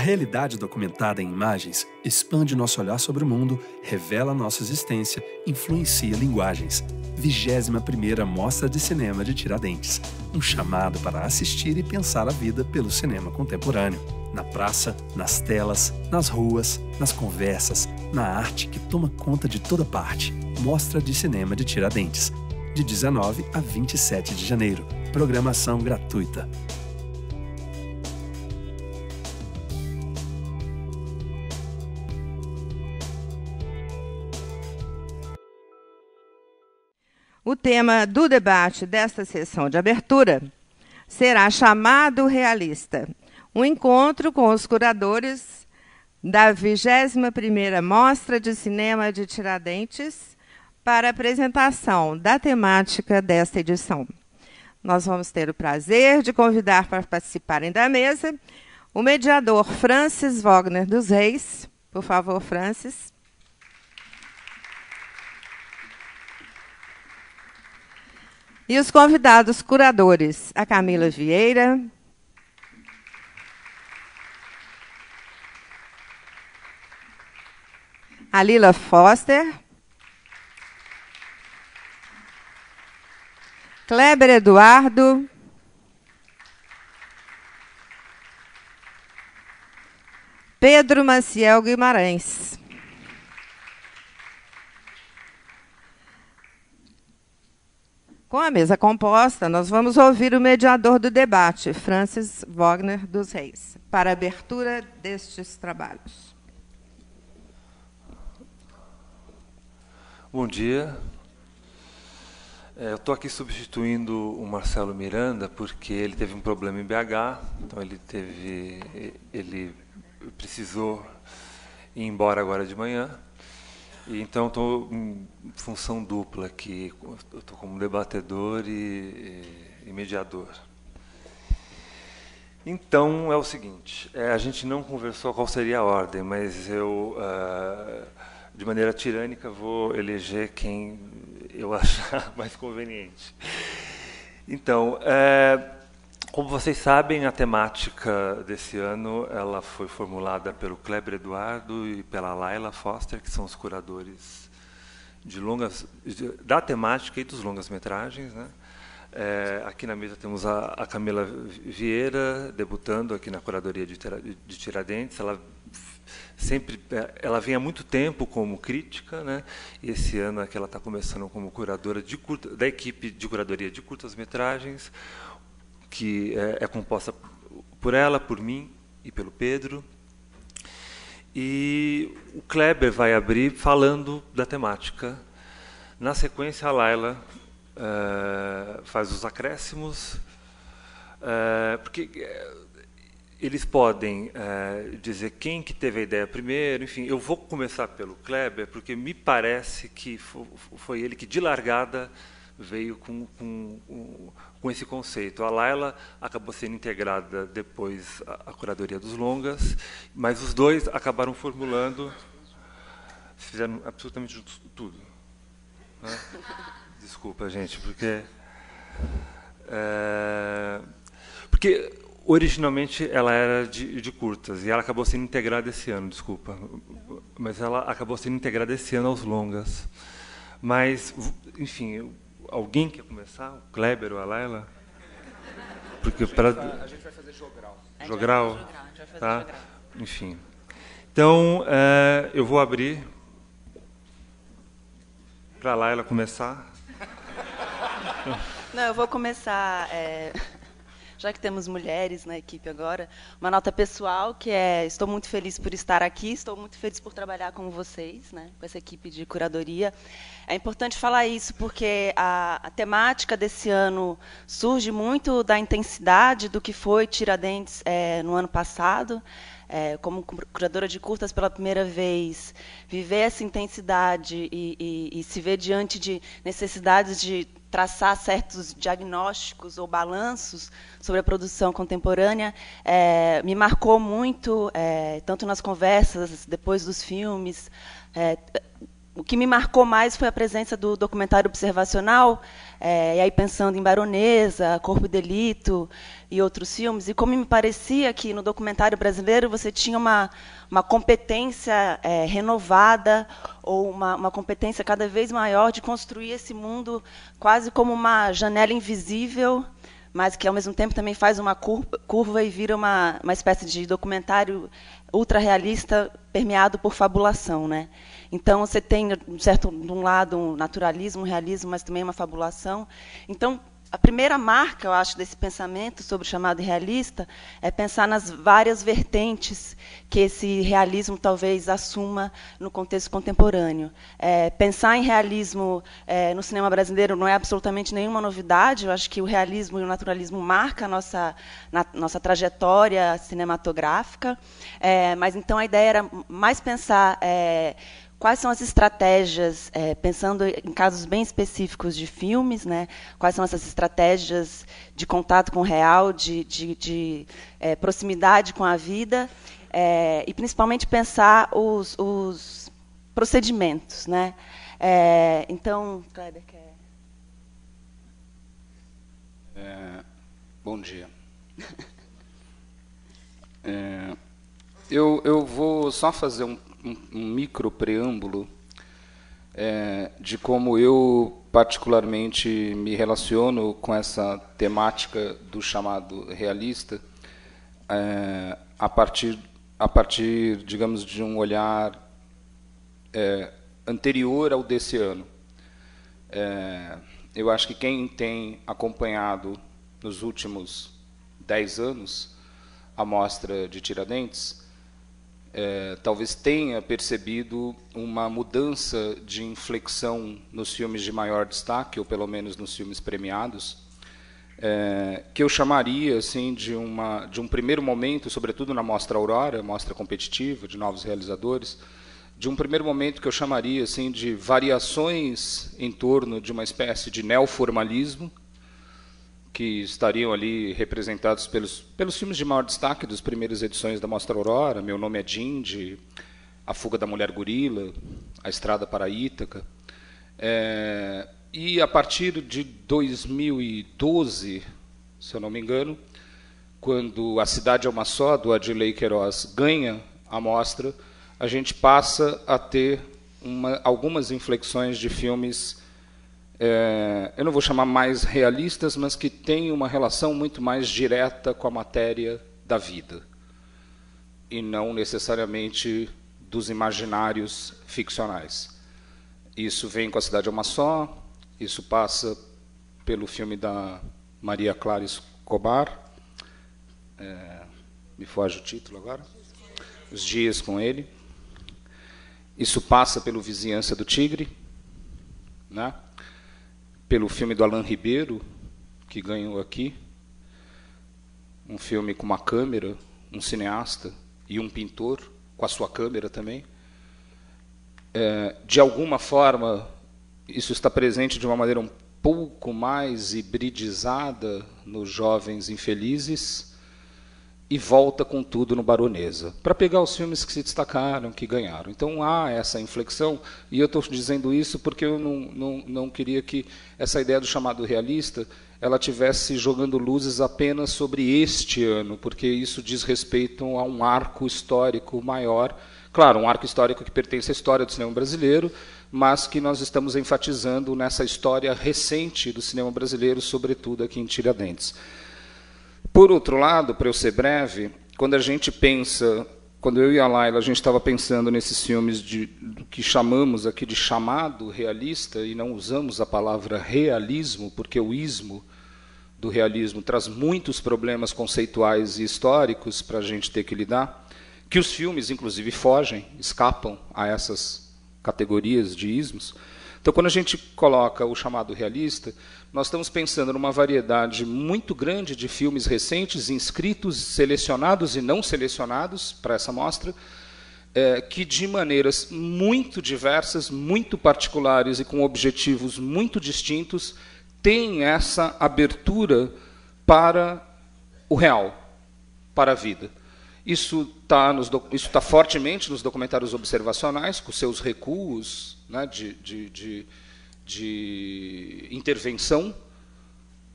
realidade documentada em imagens expande nosso olhar sobre o mundo, revela nossa existência, influencia linguagens. 21ª Mostra de Cinema de Tiradentes. Um chamado para assistir e pensar a vida pelo cinema contemporâneo. Na praça, nas telas, nas ruas, nas conversas, na arte que toma conta de toda parte. Mostra de Cinema de Tiradentes. De 19 a 27 de janeiro. Programação gratuita. O tema do debate desta sessão de abertura será Chamado Realista, um encontro com os curadores da 21ª Mostra de Cinema de Tiradentes para a apresentação da temática desta edição. Nós vamos ter o prazer de convidar para participarem da mesa o mediador Francis Wagner dos Reis. Por favor, Francis. E os convidados curadores, a Camila Vieira, a Lila Foster, Kleber Eduardo, Pedro Maciel Guimarães. Com a mesa composta, nós vamos ouvir o mediador do debate, Francis Wagner dos Reis, para a abertura destes trabalhos. Bom dia. Eu estou aqui substituindo o Marcelo Miranda, porque ele teve um problema em BH, então ele precisou ir embora agora de manhã. E então estou em função dupla aqui, eu estou como debatedor e mediador. Então é o seguinte, a gente não conversou qual seria a ordem, mas eu, de maneira tirânica, vou eleger quem eu achar mais conveniente. Então, como vocês sabem, a temática desse ano ela foi formulada pelo Kleber Eduardo e pela Laila Foster, que são os curadores de da temática e dos longas-metragens, né? Aqui na mesa temos a Camila Vieira, debutando aqui na curadoria de Tiradentes. Ela vem há muito tempo como crítica, né? E esse ano é que ela está começando como curadora da equipe de curadoria de curtas-metragens, que é composta por ela, por mim e pelo Pedro. E o Kleber vai abrir falando da temática. Na sequência, a Laila faz os acréscimos, porque eles podem dizer quem que teve a ideia primeiro. Enfim, eu vou começar pelo Kleber, porque me parece que foi ele que, de largada, veio com esse conceito. A Laila acabou sendo integrada depois à curadoria dos longas, mas os dois acabaram formulando, fizeram absolutamente tudo, né? Desculpa, gente, porque originalmente ela era de curtas e ela acabou sendo integrada esse ano, desculpa, mas ela acabou sendo integrada esse ano aos longas. Mas, enfim, alguém quer começar? O Kleber ou a Laila? Porque a gente vai fazer jogral. Jogral? Tá? Enfim. Então, eu vou abrir para a Laila começar. Não, eu vou começar, já que temos mulheres na equipe agora, uma nota pessoal, que estou muito feliz por estar aqui, estou muito feliz por trabalhar com vocês, né, com essa equipe de curadoria. É importante falar isso porque a temática desse ano surge muito da intensidade do que foi Tiradentes no ano passado. Como curadora de curtas pela primeira vez, viver essa intensidade e se ver diante de necessidades de traçar certos diagnósticos ou balanços sobre a produção contemporânea, me marcou muito, tanto nas conversas depois dos filmes, o que me marcou mais foi a presença do documentário observacional, e aí pensando em Baronesa, Corpo e Delito e outros filmes, e como me parecia que no documentário brasileiro você tinha uma competência renovada, ou uma competência cada vez maior de construir esse mundo quase como uma janela invisível, mas que, ao mesmo tempo, também faz uma curva e vira uma espécie de documentário ultra-realista permeado por fabulação, né? Então, você tem, de um lado, um naturalismo, um realismo, mas também uma fabulação. Então, a primeira marca, eu acho, desse pensamento sobre o chamado realista é pensar nas várias vertentes que esse realismo talvez assuma no contexto contemporâneo. Pensar em realismo no cinema brasileiro não é absolutamente nenhuma novidade. Eu acho que o realismo e o naturalismo marcam a nossa trajetória cinematográfica. Mas, então, a ideia era mais pensar quais são as estratégias, pensando em casos bem específicos de filmes, né? Quais são essas estratégias de contato com o real, de proximidade com a vida, e principalmente pensar os procedimentos, né? Então, Kleber, quer... Bom dia. Eu vou só fazer um micro preâmbulo de como eu particularmente me relaciono com essa temática do chamado realista, a partir, digamos, de um olhar anterior ao desse ano. Eu acho que quem tem acompanhado nos últimos 10 anos a Mostra de Tiradentes talvez tenha percebido uma mudança de inflexão nos filmes de maior destaque, ou pelo menos nos filmes premiados, que eu chamaria assim de um primeiro momento, sobretudo na Mostra Aurora, mostra competitiva de novos realizadores, de um primeiro momento que eu chamaria assim de variações em torno de uma espécie de neoformalismo, que estariam ali representados pelos filmes de maior destaque das primeiras edições da Mostra Aurora, Meu Nome é Dindi, A Fuga da Mulher Gorila, A Estrada para Ítaca. E a partir de 2012, se eu não me engano, quando A Cidade é uma Só, do Adilei Queiroz, ganha a mostra, a gente passa a ter algumas inflexões de filmes, eu não vou chamar mais realistas, mas que têm uma relação muito mais direta com a matéria da vida, e não necessariamente dos imaginários ficcionais. Isso vem com A Cidade é uma Só, isso passa pelo filme da Maria Clara Escobar, me foge o título agora, Os Dias com Ele. Isso passa pelo Vizinhança do Tigre, né? Pelo filme do Alain Ribeiro, que ganhou aqui, um filme com uma câmera, um cineasta e um pintor, com a sua câmera também. De alguma forma, isso está presente de uma maneira um pouco mais hibridizada nos Jovens Infelizes, e volta com tudo no Baronesa, para pegar os filmes que se destacaram, que ganharam. Então há essa inflexão, e eu estou dizendo isso porque eu não queria que essa ideia do chamado realista ela tivesse jogando luzes apenas sobre este ano, porque isso diz respeito a um arco histórico maior, claro, um arco histórico que pertence à história do cinema brasileiro, mas que nós estamos enfatizando nessa história recente do cinema brasileiro, sobretudo aqui em Tiradentes. Por outro lado, para eu ser breve, quando a gente pensa, quando eu e a Laila, a gente estava pensando nesses filmes que chamamos aqui de chamado realista, e não usamos a palavra realismo, porque o ismo do realismo traz muitos problemas conceituais e históricos para a gente ter que lidar, que os filmes, inclusive, fogem, escapam a essas categorias de ismos. Então, quando a gente coloca o chamado realista, nós estamos pensando numa variedade muito grande de filmes recentes, inscritos, selecionados e não selecionados para essa mostra, que de maneiras muito diversas, muito particulares e com objetivos muito distintos, têm essa abertura para o real, para a vida. Isso está fortemente nos documentários observacionais, com seus recuos, né, de intervenção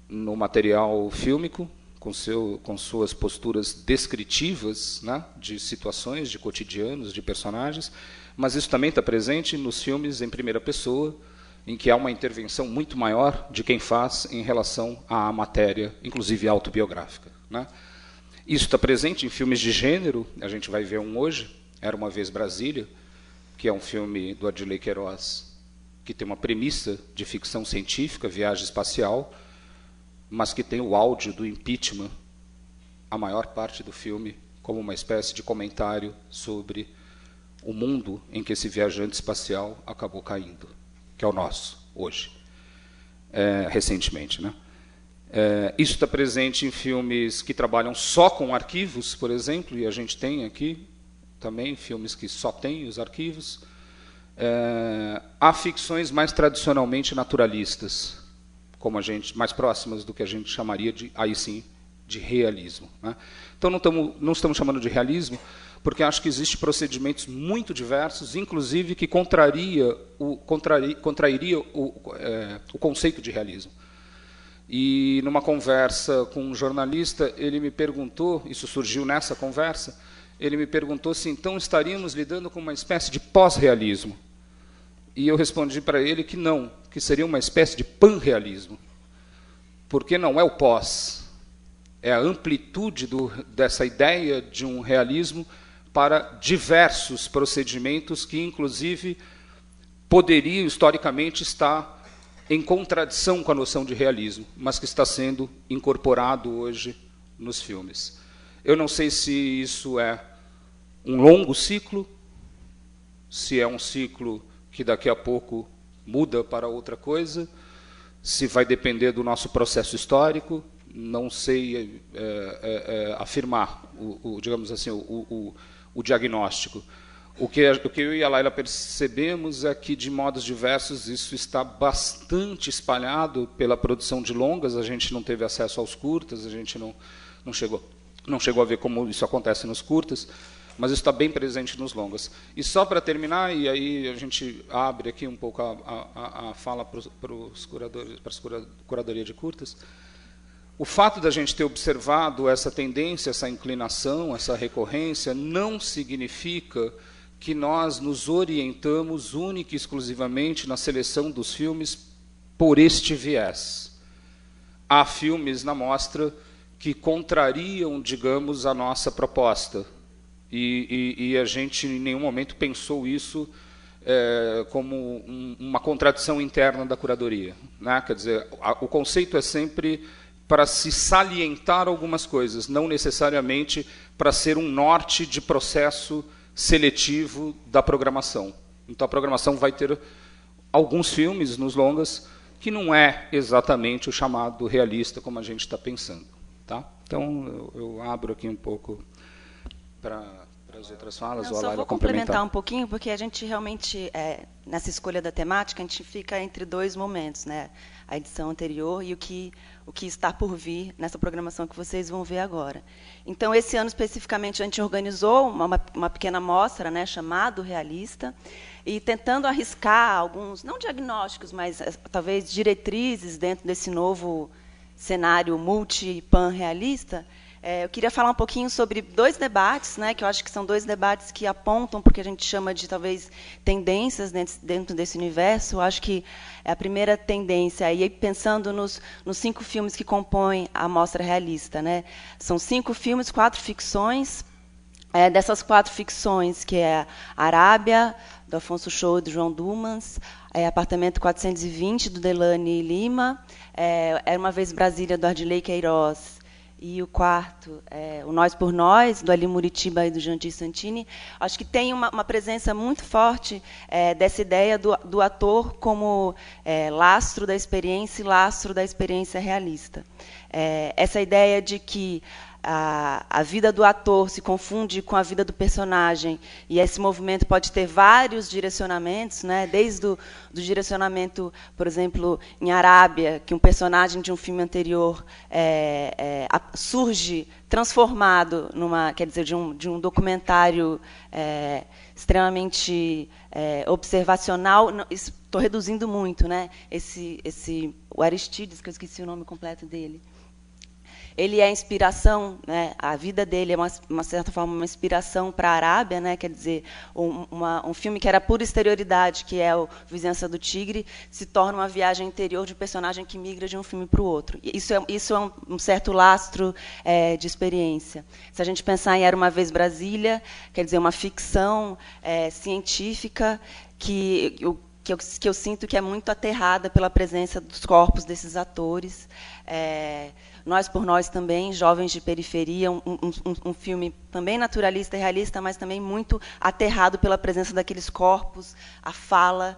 no material fílmico, com suas posturas descritivas, né, de situações, de cotidianos, de personagens, mas isso também está presente nos filmes em primeira pessoa, em que há uma intervenção muito maior de quem faz em relação à matéria, inclusive autobiográfica, né? Isso está presente em filmes de gênero, a gente vai ver um hoje, Era Uma Vez Brasília, que é um filme do Ardilei Queiroz, que tem uma premissa de ficção científica, viagem espacial, mas que tem o áudio do impeachment, a maior parte do filme, como uma espécie de comentário sobre o mundo em que esse viajante espacial acabou caindo, que é o nosso, hoje, recentemente, né? Isso está presente em filmes que trabalham só com arquivos, por exemplo, e a gente tem aqui também filmes que só têm os arquivos. Há ficções mais tradicionalmente naturalistas, como mais próximas do que a gente chamaria aí sim de realismo, né? Então não estamos chamando de realismo, porque acho que existem procedimentos muito diversos, inclusive que contrairia o conceito de realismo. E numa conversa com um jornalista, ele me perguntou, isso surgiu nessa conversa, ele me perguntou se então estaríamos lidando com uma espécie de pós-realismo. E eu respondi para ele que não, que seria uma espécie de panrealismo. Porque não é o pós, é a amplitude dessa ideia de um realismo para diversos procedimentos que, inclusive, poderiam, historicamente, estar em contradição com a noção de realismo, mas que está sendo incorporado hoje nos filmes. Eu não sei se isso é um longo ciclo, se é um ciclo que daqui a pouco muda para outra coisa, se vai depender do nosso processo histórico, não sei afirmar, digamos assim, o diagnóstico. O que eu e a Laila percebemos é que, de modos diversos, isso está bastante espalhado pela produção de longas. A gente não teve acesso aos curtas, a gente não chegou a ver como isso acontece nos curtas, mas isso está bem presente nos longas. E só para terminar, e aí a gente abre aqui um pouco a fala para os curadores, para a curadoria de curtas, o fato da gente ter observado essa tendência, essa inclinação, essa recorrência, não significa que nós nos orientamos única e exclusivamente na seleção dos filmes por este viés. Há filmes na mostra que contrariam, digamos, a nossa proposta. E a gente em nenhum momento pensou isso como uma contradição interna da curadoria, né? Quer dizer, o conceito é sempre para se salientar algumas coisas, não necessariamente para ser um norte de processo seletivo da programação. Então a programação vai ter alguns filmes nos longas que não é exatamente o chamado realista como a gente está pensando, tá? Então eu abro aqui um pouco para as outras falas. Eu só vou complementar um pouquinho, porque a gente realmente, nessa escolha da temática, a gente fica entre dois momentos, né? A edição anterior e o que está por vir nessa programação que vocês vão ver agora. Então, esse ano, especificamente, a gente organizou uma pequena mostra, né, chamada Realista, e tentando arriscar alguns, não diagnósticos, mas talvez diretrizes dentro desse novo cenário multi-pan-realista. Eu queria falar um pouquinho sobre dois debates, né, que eu acho que são dois debates que apontam porque a gente chama de, talvez, tendências dentro desse universo. Eu acho que a primeira tendência, e aí pensando nos 5 filmes que compõem a Mostra Realista, né, são 5 filmes, 4 ficções. Dessas 4 ficções, que é Arábia, do Afonso Show e do João Dumans, Apartamento 420, do Delane Lima, Era Uma Vez Brasília, do Ardilei Queiroz, e o quarto, O Nós por Nós, do Ali Muritiba e do Jandir Santini. Acho que tem uma presença muito forte dessa ideia do ator como lastro da experiência e lastro da experiência realista. Essa ideia de que a vida do ator se confunde com a vida do personagem, e esse movimento pode ter vários direcionamentos, né? Desde do direcionamento, por exemplo, em Arábia, que um personagem de um filme anterior surge transformado quer dizer, de um documentário extremamente observacional. Estou reduzindo muito, né? O Aristides, que eu esqueci o nome completo dele. Ele é inspiração, né? A vida dele é, uma certa forma, uma inspiração para a Arábia, né? Quer dizer, um filme que era pura exterioridade, que é o Vizinhança do Tigre, se torna uma viagem interior de um personagem que migra de um filme para o outro. Isso é um certo lastro de experiência. Se a gente pensar em Era Uma Vez Brasília, quer dizer, uma ficção científica que eu sinto que é muito aterrada pela presença dos corpos desses atores. Nós por Nós também, Jovens de Periferia, um filme também naturalista e realista, mas também muito aterrado pela presença daqueles corpos, a fala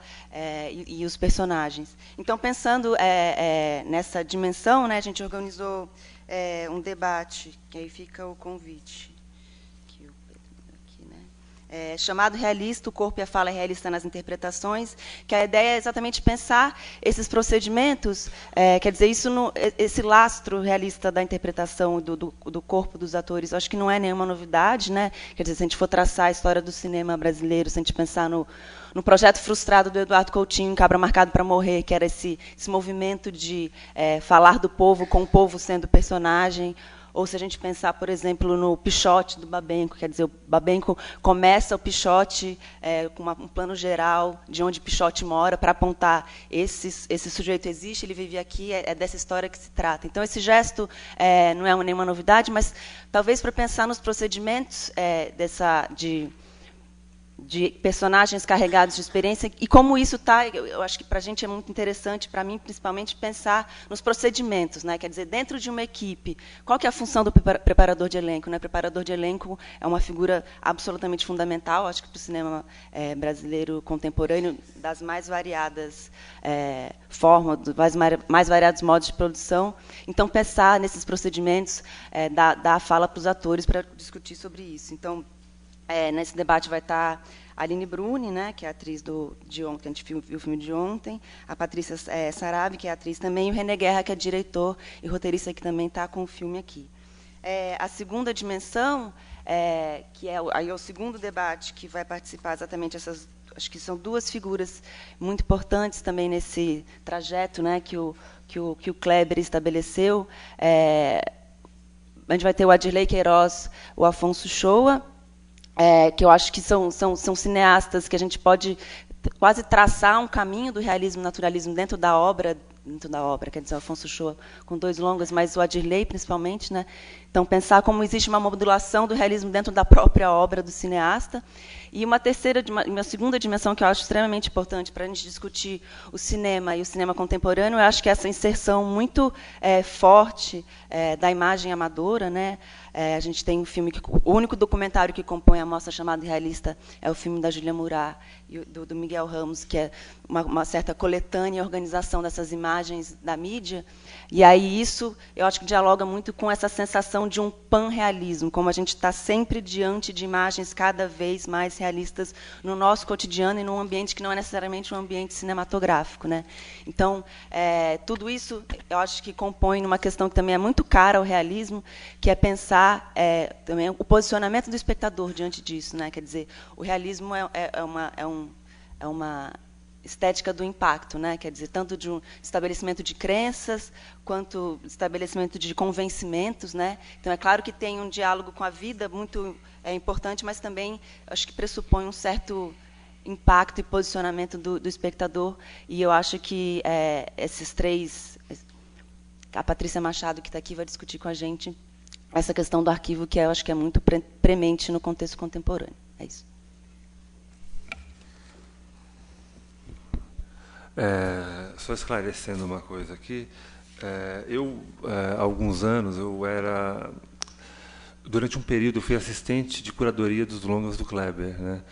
e os personagens. Então, pensando nessa dimensão, né, a gente organizou um debate, que aí fica o convite. Chamado Realista, o corpo e a fala realista nas interpretações, que a ideia é exatamente pensar esses procedimentos, quer dizer, esse lastro realista da interpretação do corpo dos atores, acho que não é nenhuma novidade, né? Quer dizer, se a gente for traçar a história do cinema brasileiro, se a gente pensar no projeto frustrado do Eduardo Coutinho, em Cabra Marcado para Morrer, que era esse movimento de falar do povo com o povo sendo personagem. Ou se a gente pensar, por exemplo, no Pichote do Babenco, quer dizer, o Babenco começa o Pichote com um plano geral de onde Pichote mora, para apontar esse sujeito existe, ele vive aqui, é dessa história que se trata. Então, esse gesto não é nenhuma novidade, mas talvez para pensar nos procedimentos de personagens carregados de experiência, e como isso está, eu acho que para a gente é muito interessante, para mim principalmente, pensar nos procedimentos, né? Quer dizer, dentro de uma equipe, qual que é a função do preparador de elenco? Né? O preparador de elenco é uma figura absolutamente fundamental, acho que para o cinema brasileiro contemporâneo, das mais variadas formas, dos mais variados modos de produção. Então, pensar nesses procedimentos, dar a fala para os atores para discutir sobre isso. Então, nesse debate vai estar a Aline Bruni, né, que é a atriz de ontem, a gente viu o filme de ontem, a Patrícia Sarabi, que é atriz também, e o René Guerra, que é diretor e roteirista, que também está com o filme aqui. A segunda dimensão, que é o segundo debate, que vai participar exatamente essas, acho que são duas figuras muito importantes também nesse trajeto, né, que o Kleber estabeleceu. A gente vai ter o Adirley Queiroz, o Afonso Shoa, que eu acho que são cineastas que a gente pode quase traçar um caminho do realismo e naturalismo dentro da obra, quer dizer, o Afonso Shoa com 2 longas, mas o Adirley principalmente, né? Então, pensar como existe uma modulação do realismo dentro da própria obra do cineasta. E uma segunda dimensão que eu acho extremamente importante para a gente discutir o cinema e o cinema contemporâneo, eu acho que é essa inserção muito forte da imagem amadora, né? A gente tem um filme o único documentário que compõe a mostra chamada Realista é o filme da Júlia Murat e do Miguel Ramos, que é uma certa coletânea e organização dessas imagens da mídia. E aí isso, eu acho que dialoga muito com essa sensação de um panrealismo, como a gente está sempre diante de imagens cada vez mais realistas no nosso cotidiano e num ambiente que não é necessariamente um ambiente cinematográfico, né? Então, tudo isso, eu acho que compõe numa questão que também é muito cara ao realismo, que é pensar também o posicionamento do espectador diante disso, né? Quer dizer, o realismo é uma estética do impacto, né? Quer dizer, tanto de um estabelecimento de crenças quanto estabelecimento de convencimentos, né? Então, é claro que tem um diálogo com a vida muito importante, mas também acho que pressupõe um certo impacto e posicionamento do espectador. E eu acho que esses três, a Patrícia Machado, que está aqui, vai discutir com a gente essa questão do arquivo, que eu acho que é muito premente no contexto contemporâneo. É isso. Só esclarecendo uma coisa aqui, há alguns anos, durante um período, eu fui assistente de curadoria dos longas do Kleber, né?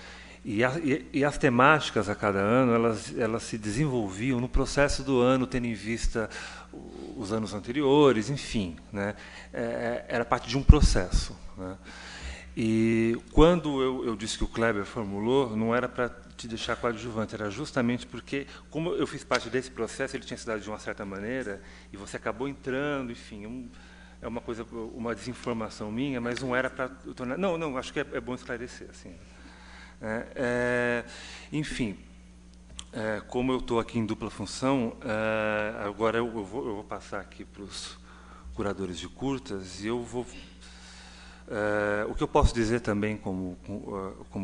E as temáticas a cada ano elas se desenvolviam no processo do ano, tendo em vista os anos anteriores, enfim, né? Era parte de um processo, né? E quando eu disse que o Kleber formulou, não era para te deixar coadjuvante, era justamente porque, como eu fiz parte desse processo, ele tinha se dado de uma certa maneira, e você acabou entrando, enfim, é uma coisa, uma desinformação minha, mas não era para tornar... Não, acho que é bom esclarecer, assim. Enfim, como eu estou aqui em dupla função, agora eu vou passar aqui para os curadores de curtas, e eu vou... o que eu posso dizer também como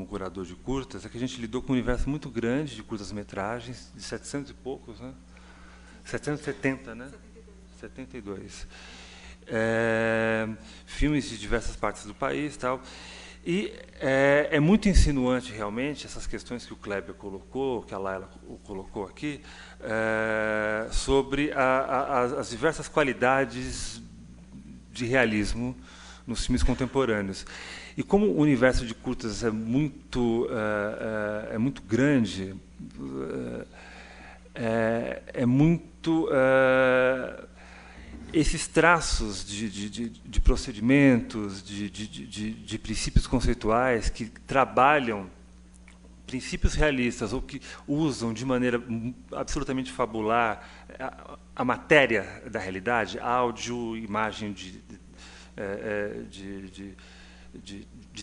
curador de curtas é que a gente lidou com um universo muito grande de curtas-metragens, de 700 e poucos, né? 770, né? 72. Filmes de diversas partes do país, tal. E é muito insinuante, realmente, essas questões que o Kleber colocou, que a Laila colocou aqui, sobre as diversas qualidades de realismo nos filmes contemporâneos. E como o universo de curtas é muito grande, esses traços de procedimentos, de princípios conceituais que trabalham princípios realistas ou que usam de maneira absolutamente fabular a matéria da realidade, áudio, imagem de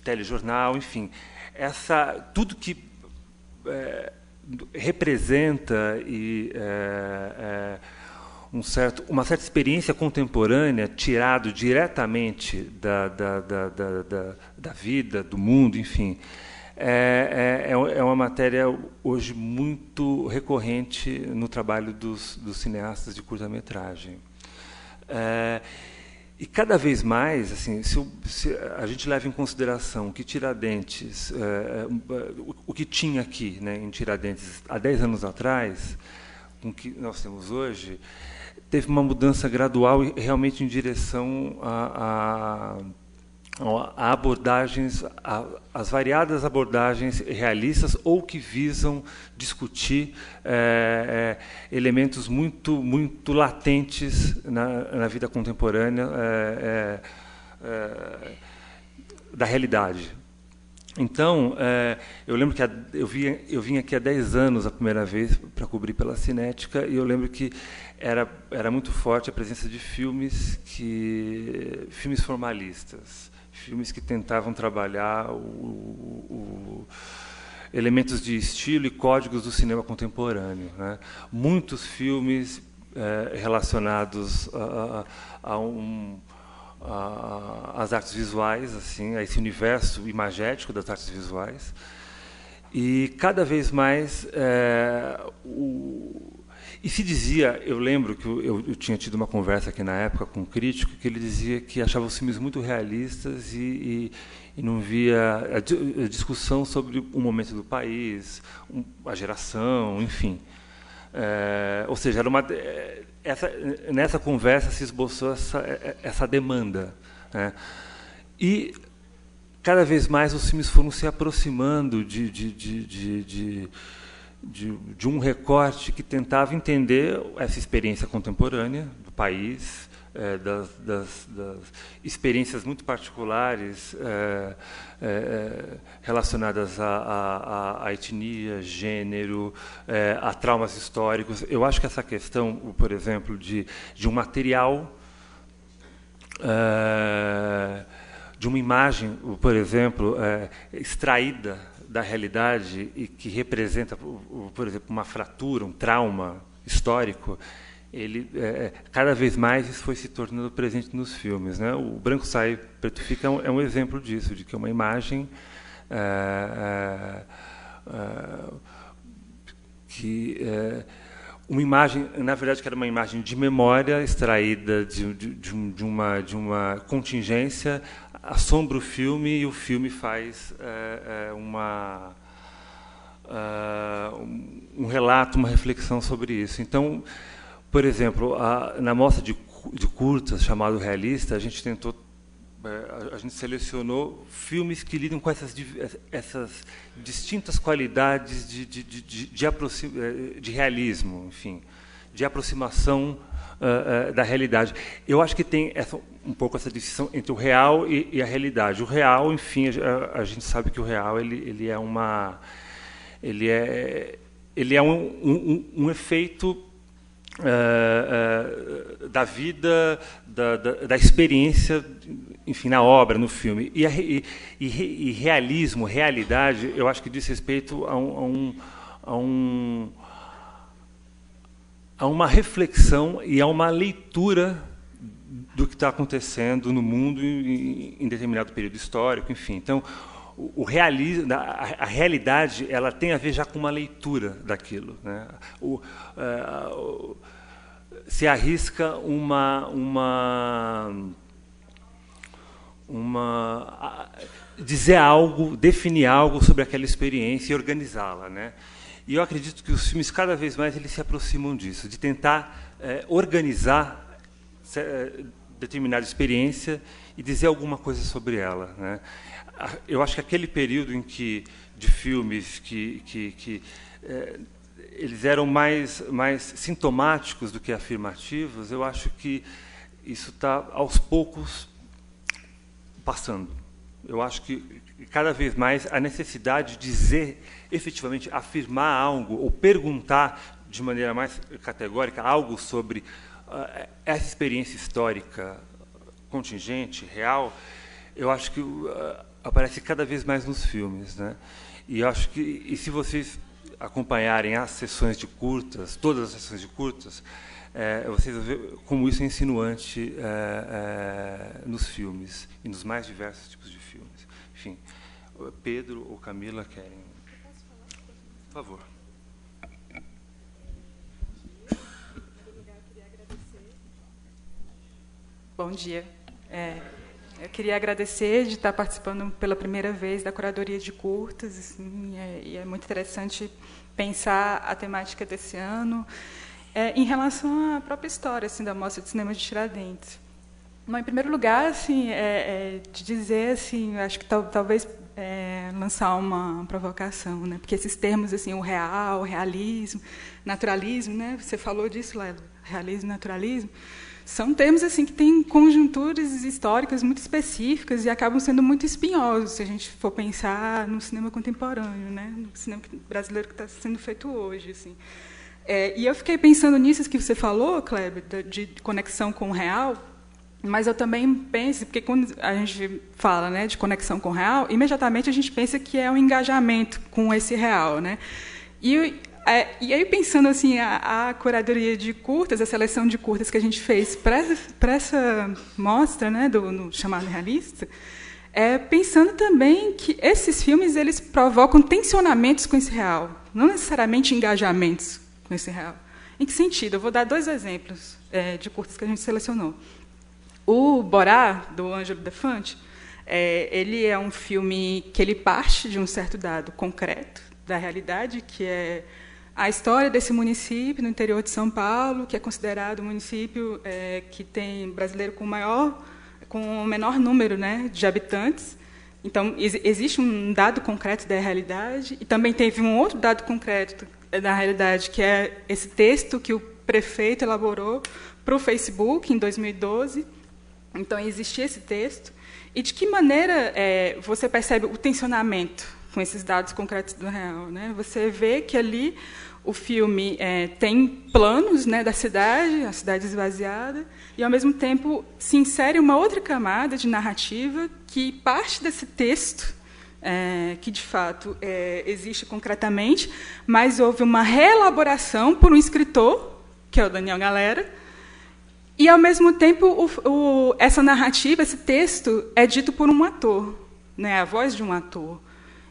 telejornal, enfim, tudo que representa uma certa experiência contemporânea tirado diretamente da vida, do mundo, enfim, é uma matéria hoje muito recorrente no trabalho dos cineastas de curta-metragem. E cada vez mais, assim, se a gente leva em consideração que Tiradentes, o que tinha aqui, né, em Tiradentes há 10 anos atrás, com o que nós temos hoje, teve uma mudança gradual e realmente em direção a abordagens, as variadas abordagens realistas ou que visam discutir elementos muito latentes na vida contemporânea da realidade. Então, eu lembro que eu vim aqui há 10 anos a primeira vez para cobrir pela Cinética, e eu lembro que era muito forte a presença de filmes formalistas, filmes que tentavam trabalhar elementos de estilo e códigos do cinema contemporâneo, né? Muitos filmes relacionados às artes visuais, assim, a esse universo imagético das artes visuais, e cada vez mais e se dizia, eu lembro que eu tinha tido uma conversa aqui na época com um crítico que ele dizia que achava os filmes muito realistas e não via a discussão sobre o momento do país, a geração, enfim. Ou seja, nessa conversa se esboçou essa demanda, né? E cada vez mais os filmes foram se aproximando de um recorte que tentava entender essa experiência contemporânea do país, das experiências muito particulares relacionadas à etnia, gênero, a traumas históricos. Eu acho que essa questão, por exemplo, de um material, de uma imagem, por exemplo, extraída da realidade e que representa, por exemplo, uma fratura, um trauma histórico, cada vez mais isso foi se tornando presente nos filmes, né? O Branco Sai, Preto Fica é um exemplo disso, de que é uma imagem uma imagem, na verdade, que era uma imagem de memória extraída de uma contingência, assombra o filme e o filme faz um relato, uma reflexão sobre isso. Então, por exemplo, na mostra de curtas chamado Realista, a a gente selecionou filmes que lidam com essas distintas qualidades de realismo, enfim, de aproximação da realidade. Eu acho que tem um pouco essa distinção entre o real e a realidade. O real, enfim, a gente sabe que o real ele é um efeito da vida, da experiência, enfim, na obra, no filme. E realismo, realidade, eu acho que diz respeito a uma reflexão e a uma leitura do que está acontecendo no mundo em determinado período histórico, enfim. Então, o realismo, a realidade, ela tem a ver já com uma leitura daquilo, né? Se arrisca dizer algo, definir algo sobre aquela experiência e organizá-la, né? E eu acredito que os filmes cada vez mais eles se aproximam disso, de tentar organizar determinada experiência e dizer alguma coisa sobre ela, né? Eu acho que aquele período em que de filmes que eles eram mais sintomáticos do que afirmativos, eu acho que isso está aos poucos passando. Eu acho que cada vez mais a necessidade de dizer, efetivamente, afirmar algo ou perguntar de maneira mais categórica algo sobre essa experiência histórica contingente, real, eu acho que aparece cada vez mais nos filmes, né? E eu acho que, se vocês acompanharem as sessões de curtas, todas as sessões de curtas, vocês vão ver como isso é insinuante nos filmes e nos mais diversos tipos de filmes. Enfim, Pedro ou Camila querem? Por favor. Bom dia. Eu queria agradecer de estar participando pela primeira vez da curadoria de curtas, assim, e é muito interessante pensar a temática desse ano em relação à própria história assim, da Mostra de Cinema de Tiradentes. Mas, em primeiro lugar, assim, de dizer, assim, acho que talvez lançar uma provocação, né? Porque esses termos, assim, o real, o realismo, naturalismo, né? Você falou disso, Lelo, realismo, naturalismo. São termos assim que têm conjunturas históricas muito específicas e acabam sendo muito espinhosos se a gente for pensar no cinema contemporâneo, né? No cinema brasileiro que está sendo feito hoje, assim. E eu fiquei pensando nisso que você falou, Kleber, de conexão com o real, mas eu também penso, porque quando a gente fala, né, de conexão com o real, imediatamente a gente pensa que é um engajamento com esse real, né? E aí, pensando assim, a curadoria de curtas, a seleção de curtas que a gente fez para essa mostra, né, no chamado realista, pensando também que esses filmes eles provocam tensionamentos com esse real, não necessariamente engajamentos com esse real. Em que sentido? Eu vou dar 2 exemplos de curtas que a gente selecionou. O Borá, do Ângelo Defante, ele é um filme que ele parte de um certo dado concreto da realidade, que é a história desse município no interior de São Paulo, que é considerado o município que tem brasileiro com o menor número, né, de habitantes. Então, existe um dado concreto da realidade, e também teve um outro dado concreto da realidade, que é esse texto que o prefeito elaborou para o Facebook em 2012. Então, existia esse texto. E de que maneira você percebe o tensionamento com esses dados concretos do real, né? Você vê que ali o filme tem planos, né, da cidade, a cidade esvaziada, e, ao mesmo tempo, se insere uma outra camada de narrativa que parte desse texto, que, de fato, existe concretamente, mas houve uma reelaboração por um escritor, que é o Daniel Galera, e, ao mesmo tempo, essa narrativa, esse texto, é dito por um ator, né, a voz de um ator.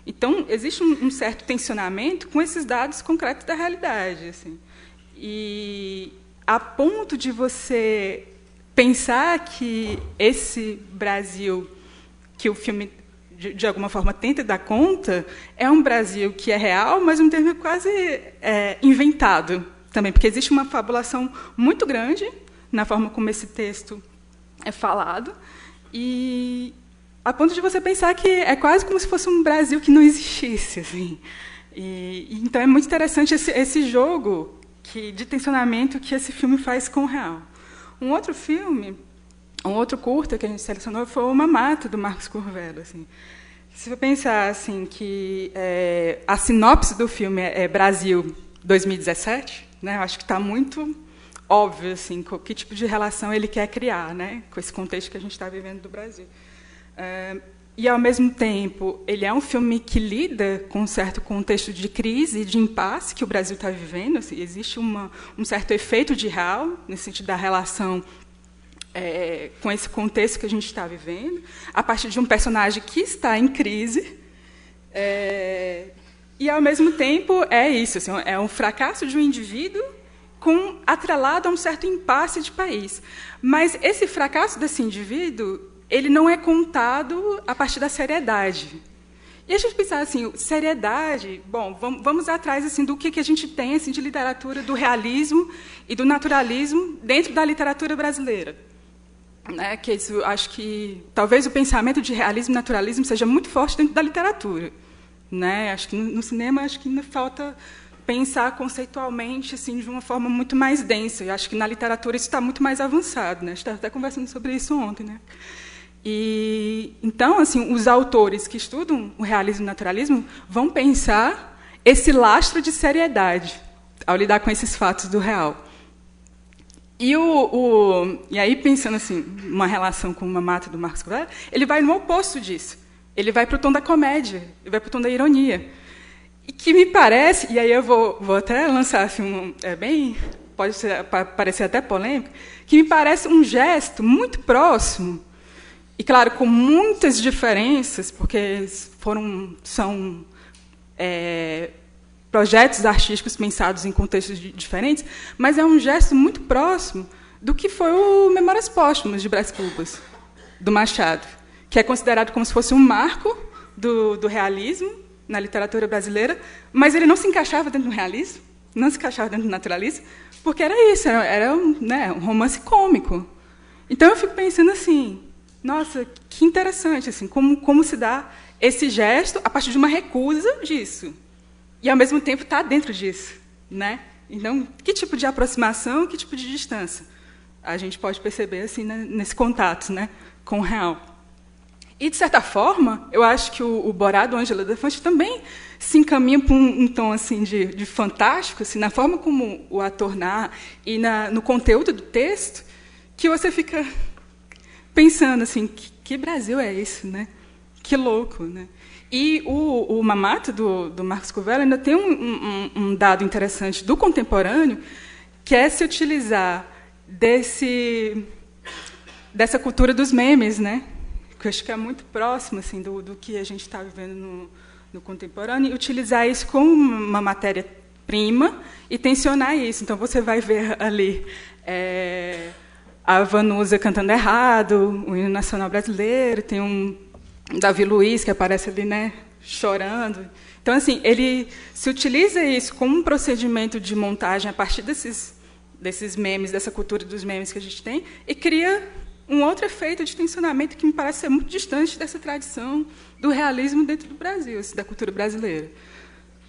Então, existe um certo tensionamento com esses dados concretos da realidade, assim. E a ponto de você pensar que esse Brasil, que o filme, de alguma forma, tenta dar conta, é um Brasil que é real, mas um termo quase inventado também, porque existe uma fabulação muito grande na forma como esse texto é falado, e a ponto de você pensar que é quase como se fosse um Brasil que não existisse, assim. Então é muito interessante esse jogo de tensionamento que esse filme faz com o real. Um outro curta que a gente selecionou foi o Mamata, do Marcos Curvelo. Assim. Se eu pensar assim, que a sinopse do filme é Brasil 2017, né, eu acho que está muito óbvio assim, que tipo de relação ele quer criar, né, com esse contexto que a gente está vivendo do Brasil. E, ao mesmo tempo, ele é um filme que lida com um certo contexto de crise e de impasse que o Brasil está vivendo. Assim, existe um certo efeito de real, nesse sentido da relação com esse contexto que a gente está vivendo, a partir de um personagem que está em crise. E, ao mesmo tempo, é isso. Assim, é um fracasso de um indivíduo atrelado a um certo impasse de país. Mas esse fracasso desse indivíduo ele não é contado a partir da seriedade. E a gente pensar assim, seriedade, bom, vamos atrás assim do que a gente tem assim de literatura do realismo e do naturalismo dentro da literatura brasileira, né? Que isso, acho que talvez o pensamento de realismo e naturalismo seja muito forte dentro da literatura, né? Acho que no cinema acho que ainda falta pensar conceitualmente assim de uma forma muito mais densa. E acho que na literatura isso está muito mais avançado, né? A gente estava até conversando sobre isso ontem, né? E então, assim, os autores que estudam o realismo e o naturalismo vão pensar esse lastro de seriedade ao lidar com esses fatos do real. E aí, pensando assim, uma relação com o Mamata do Marcos Curvelo, ele vai no oposto disso. Ele vai para o tom da comédia, ele vai para o tom da ironia. E que me parece, e aí eu vou até lançar assim, pode parecer até polêmico, que me parece um gesto muito próximo. E, claro, com muitas diferenças, porque são projetos artísticos pensados em contextos diferentes, mas é um gesto muito próximo do que foi o Memórias Póstumas de Brás Cubas, do Machado, que é considerado como se fosse um marco do realismo na literatura brasileira, mas ele não se encaixava dentro do realismo, não se encaixava dentro do naturalismo, porque era isso, era um romance cômico. Então, eu fico pensando assim, nossa, que interessante, assim, como se dá esse gesto a partir de uma recusa disso. E, ao mesmo tempo, está dentro disso. Né? Então, que tipo de aproximação, que tipo de distância a gente pode perceber assim, nesse contato, né, com o real. E, de certa forma, eu acho que o Borá, do Ângelo Defante, também se encaminha para um tom assim, de fantástico, assim, na forma como o ator narra e no conteúdo do texto, que você fica pensando assim, que Brasil é esse, né? Que louco, né? E o Mamata do Marcos Curvelo ainda tem um dado interessante do contemporâneo, que é se utilizar dessa cultura dos memes, né? Que eu acho que é muito próximo assim do que a gente está vivendo no contemporâneo, e utilizar isso como uma matéria-prima e tensionar isso. Então você vai ver ali a Vanusa cantando errado, o hino nacional brasileiro, tem um Davi Luiz que aparece ali, né, chorando. Então, assim, ele se utiliza isso como um procedimento de montagem a partir desses memes, dessa cultura dos memes que a gente tem, e cria um outro efeito de tensionamento que me parece ser muito distante dessa tradição do realismo dentro do Brasil, assim, da cultura brasileira.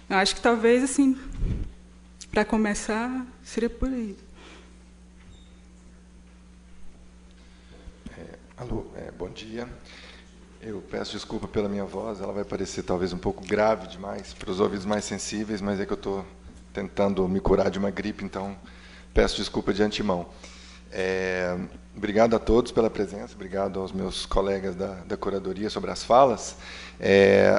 Eu acho que talvez, assim, para começar, seria por aí. Alô, bom dia. Eu peço desculpa pela minha voz, ela vai parecer talvez um pouco grave demais para os ouvidos mais sensíveis, mas é que eu estou tentando me curar de uma gripe, então peço desculpa de antemão. Obrigado a todos pela presença, obrigado aos meus colegas da curadoria sobre as falas.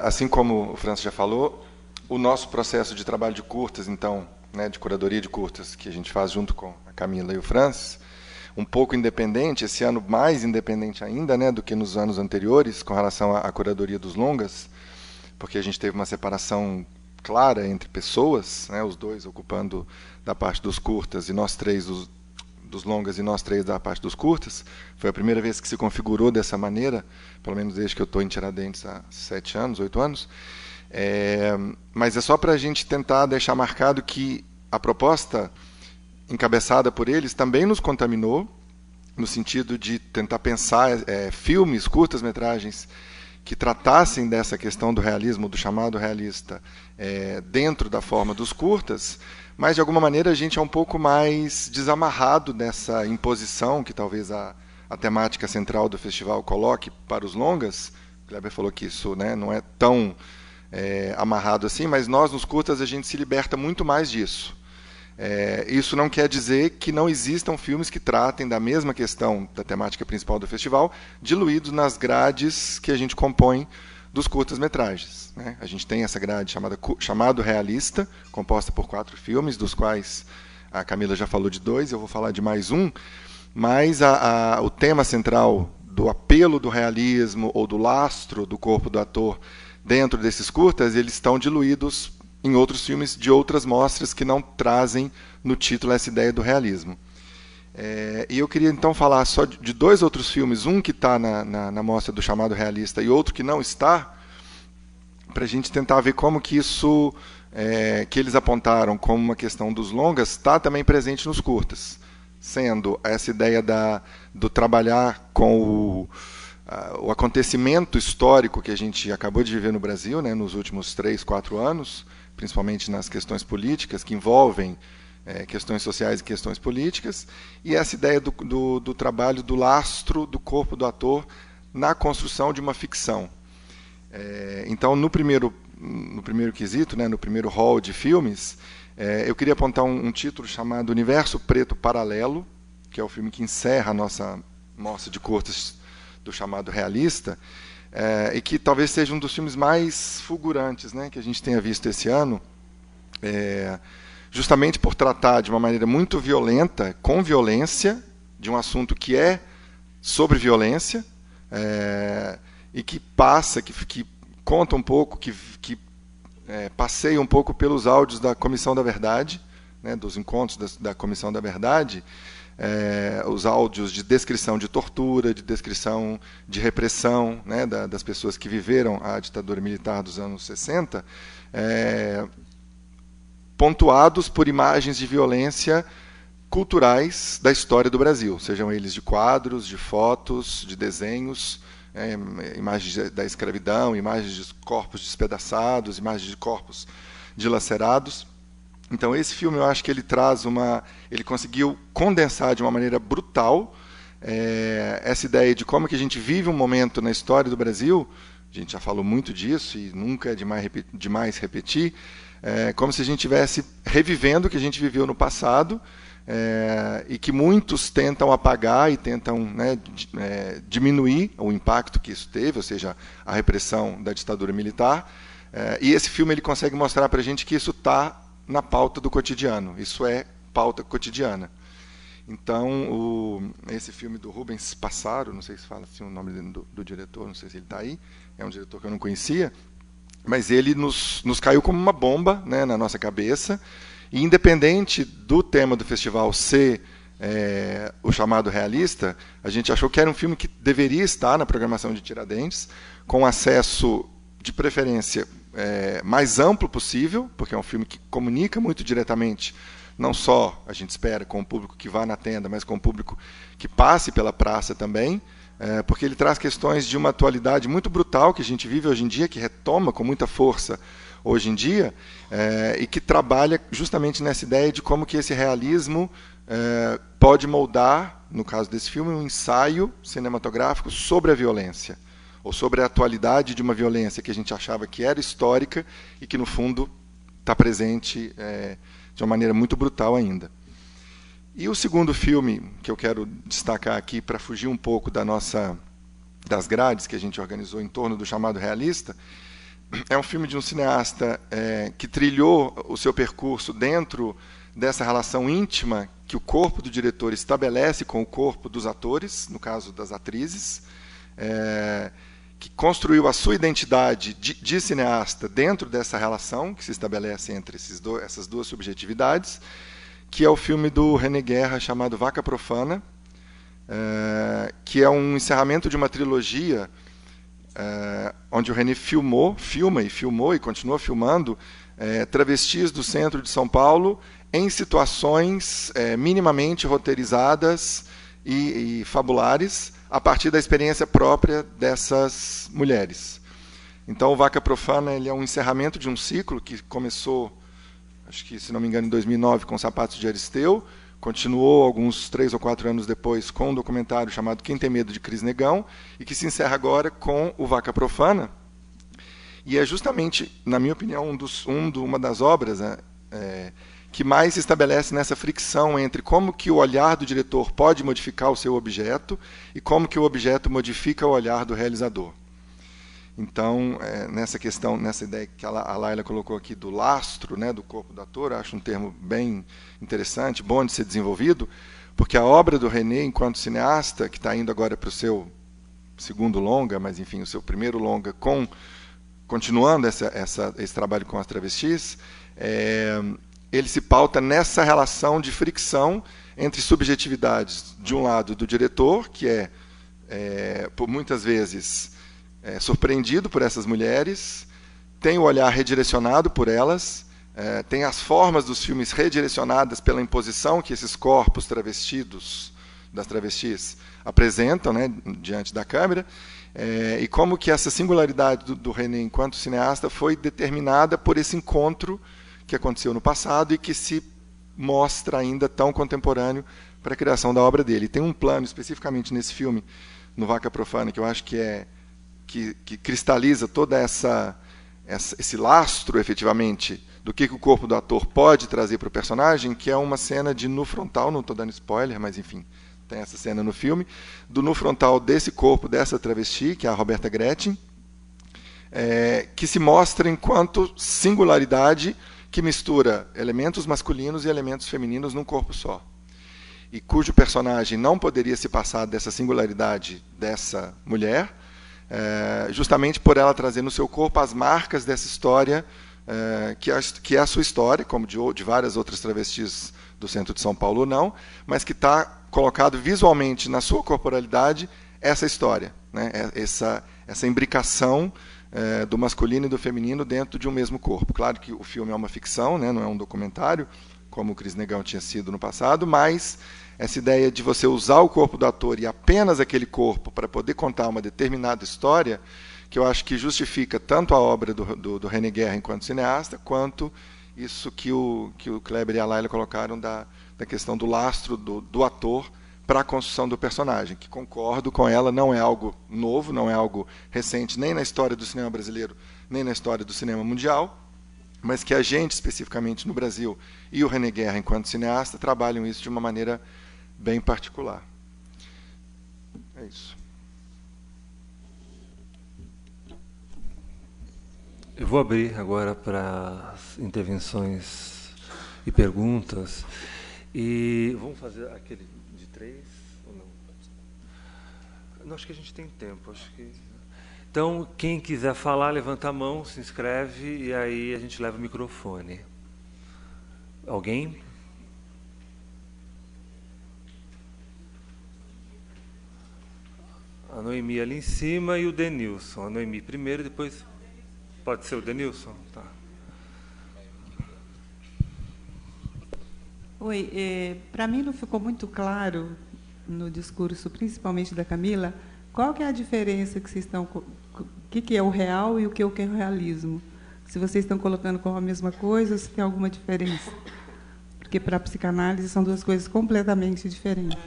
Assim como o Francis já falou, o nosso processo de trabalho de curtas, então, né, de curadoria de curtas, que a gente faz junto com a Camila e o Francis, um pouco independente, esse ano mais independente ainda, né, do que nos anos anteriores, com relação à curadoria dos longas, porque a gente teve uma separação clara entre pessoas, né, os dois ocupando da parte dos curtas, e nós três dos longas e nós três da parte dos curtas. Foi a primeira vez que se configurou dessa maneira, pelo menos desde que eu estou em Tiradentes há 7 anos, 8 anos. Mas é só para a gente tentar deixar marcado que a proposta encabeçada por eles também nos contaminou, no sentido de tentar pensar filmes, curtas-metragens, que tratassem dessa questão do realismo, do chamado realista, dentro da forma dos curtas, mas, de alguma maneira, a gente é um pouco mais desamarrado dessa imposição que talvez a temática central do festival coloque para os longas. O Kleber falou que isso, né, não é tão amarrado assim, mas nós, nos curtas, a gente se liberta muito mais disso. Isso não quer dizer que não existam filmes que tratem da mesma questão da temática principal do festival, diluídos nas grades que a gente compõe dos curtas-metragens, né? A gente tem essa grade chamado Realista, composta por 4 filmes, dos quais a Camila já falou de 2, eu vou falar de mais um, mas o tema central do apelo do realismo ou do lastro do corpo do ator dentro desses curtas, eles estão diluídos em outros filmes de outras mostras que não trazem no título essa ideia do realismo. E eu queria então falar só de 2 outros filmes, um que está na mostra do chamado realista e outro que não está, para a gente tentar ver como que isso que eles apontaram como uma questão dos longas está também presente nos curtas, sendo essa ideia do trabalhar com o acontecimento histórico que a gente acabou de viver no Brasil, né, nos últimos 3, 4 anos, principalmente nas questões políticas, que envolvem questões sociais e questões políticas, e essa ideia do trabalho do lastro do corpo do ator na construção de uma ficção. Então, no primeiro quesito, né, no primeiro hall de filmes, eu queria apontar um título chamado Universo Preto Paralelo, que é o filme que encerra a nossa mostra de curtas do chamado realista, e que talvez seja um dos filmes mais fulgurantes, né, que a gente tenha visto esse ano, justamente por tratar de uma maneira muito violenta, com violência, de um assunto que é sobre violência, e que passa, que conta um pouco, que passeia um pouco pelos áudios da Comissão da Verdade, né, dos encontros da Comissão da Verdade, os áudios de descrição de tortura, de descrição de repressão, né, das pessoas que viveram a ditadura militar dos anos 60, pontuados por imagens de violência culturais da história do Brasil, sejam eles de quadros, de fotos, de desenhos, imagens da escravidão, imagens de corpos despedaçados, imagens de corpos dilacerados. Então, esse filme, eu acho que ele conseguiu condensar de uma maneira brutal essa ideia de como que a gente vive um momento na história do Brasil. A gente já falou muito disso e nunca é demais repetir, como se a gente estivesse revivendo o que a gente viveu no passado, e que muitos tentam apagar e tentam, né, diminuir o impacto que isso teve, ou seja, a repressão da ditadura militar. E esse filme ele consegue mostrar para a gente que isso está na pauta do cotidiano, isso é pauta cotidiana. Então, esse filme do Rubens Passaro, não sei se fala assim o nome do diretor, não sei se ele está aí, é um diretor que eu não conhecia, mas ele nos caiu como uma bomba, né, na nossa cabeça, e independente do tema do festival ser o chamado realista, a gente achou que era um filme que deveria estar na programação de Tiradentes, com acesso, de preferência, mais amplo possível, porque é um filme que comunica muito diretamente, não só, a gente espera, com o público que vá na tenda, mas com o público que passe pela praça também, porque ele traz questões de uma atualidade muito brutal que a gente vive hoje em dia, que retoma com muita força hoje em dia, e que trabalha justamente nessa ideia de como que esse realismo pode moldar, no caso desse filme, um ensaio cinematográfico sobre a violência, ou sobre a atualidade de uma violência que a gente achava que era histórica e que, no fundo, está presente de uma maneira muito brutal ainda. E o segundo filme que eu quero destacar aqui, para fugir um pouco das grades que a gente organizou em torno do chamado realista, é um filme de um cineasta que trilhou o seu percurso dentro dessa relação íntima que o corpo do diretor estabelece com o corpo dos atores, no caso das atrizes, que construiu a sua identidade de cineasta dentro dessa relação que se estabelece entre essas duas subjetividades, que é o filme do René Guerra chamado Vaca Profana, que é um encerramento de uma trilogia onde o René filma e continua filmando travestis do centro de São Paulo em situações minimamente roteirizadas e fabulares a partir da experiência própria dessas mulheres. Então, o Vaca Profana ele é um encerramento de um ciclo que começou, acho que, se não me engano, em 2009, com Sapatos de Aristeu, continuou alguns 3 ou 4 anos depois com um documentário chamado Quem Tem Medo de Cris Negão, e que se encerra agora com o Vaca Profana. E é justamente, na minha opinião, uma das obras que mais se estabelece nessa fricção entre como que o olhar do diretor pode modificar o seu objeto e como que o objeto modifica o olhar do realizador. Então, nessa questão, nessa ideia que a Laila colocou aqui do lastro, né, do corpo do ator, acho um termo bem interessante, bom de ser desenvolvido, porque a obra do René, enquanto cineasta, que está indo agora para o seu segundo longa, mas enfim, o seu primeiro longa, continuando esse trabalho com as travestis, ele se pauta nessa relação de fricção entre subjetividades, de um lado do diretor, que por muitas vezes surpreendido por essas mulheres, tem o olhar redirecionado por elas, tem as formas dos filmes redirecionadas pela imposição que esses corpos travestidos, das travestis, apresentam, né, diante da câmera, e como que essa singularidade do René enquanto cineasta foi determinada por esse encontro que aconteceu no passado e que se mostra ainda tão contemporâneo para a criação da obra dele. E tem um plano especificamente nesse filme, no Vaca Profana, que eu acho que cristaliza toda esse lastro, efetivamente, do que o corpo do ator pode trazer para o personagem, que é uma cena de nu frontal, não estou dando spoiler, mas enfim, tem essa cena no filme, do nu frontal desse corpo, dessa travesti, que é a Roberta Gretchen, que se mostra enquanto singularidade que mistura elementos masculinos e elementos femininos num corpo só. E cujo personagem não poderia se passar dessa singularidade dessa mulher, justamente por ela trazer no seu corpo as marcas dessa história, que é a sua história, como de várias outras travestis do centro de São Paulo não, mas que está colocado visualmente na sua corporalidade essa história, né? Essa imbricação do masculino e do feminino dentro de um mesmo corpo. Claro que o filme é uma ficção, né? Não é um documentário, como o Cris Negão tinha sido no passado, mas essa ideia de você usar o corpo do ator e apenas aquele corpo para poder contar uma determinada história, que eu acho que justifica tanto a obra do René Guerra enquanto cineasta, quanto isso que o Kleber e a Laila colocaram da questão do lastro do ator para a construção do personagem, que concordo com ela, não é algo novo, não é algo recente, nem na história do cinema brasileiro, nem na história do cinema mundial, mas que a gente, especificamente no Brasil, e o René Guerra, enquanto cineasta, trabalham isso de uma maneira bem particular. É isso. Eu vou abrir agora para as intervenções e perguntas. E vamos fazer aquele de 3 ou não? Não, acho que a gente tem tempo. Então, quem quiser falar, levanta a mão, se inscreve e aí a gente leva o microfone. Alguém? A Noemi ali em cima e o Denilson. A Noemi primeiro, depois... Pode ser o Denilson? Tá. Oi, para mim não ficou muito claro no discurso, principalmente da Camila, qual que é a diferença que vocês estão... O que é o real e o que é o realismo? Se vocês estão colocando como a mesma coisa ou se tem alguma diferença? Porque, para a psicanálise, são duas coisas completamente diferentes.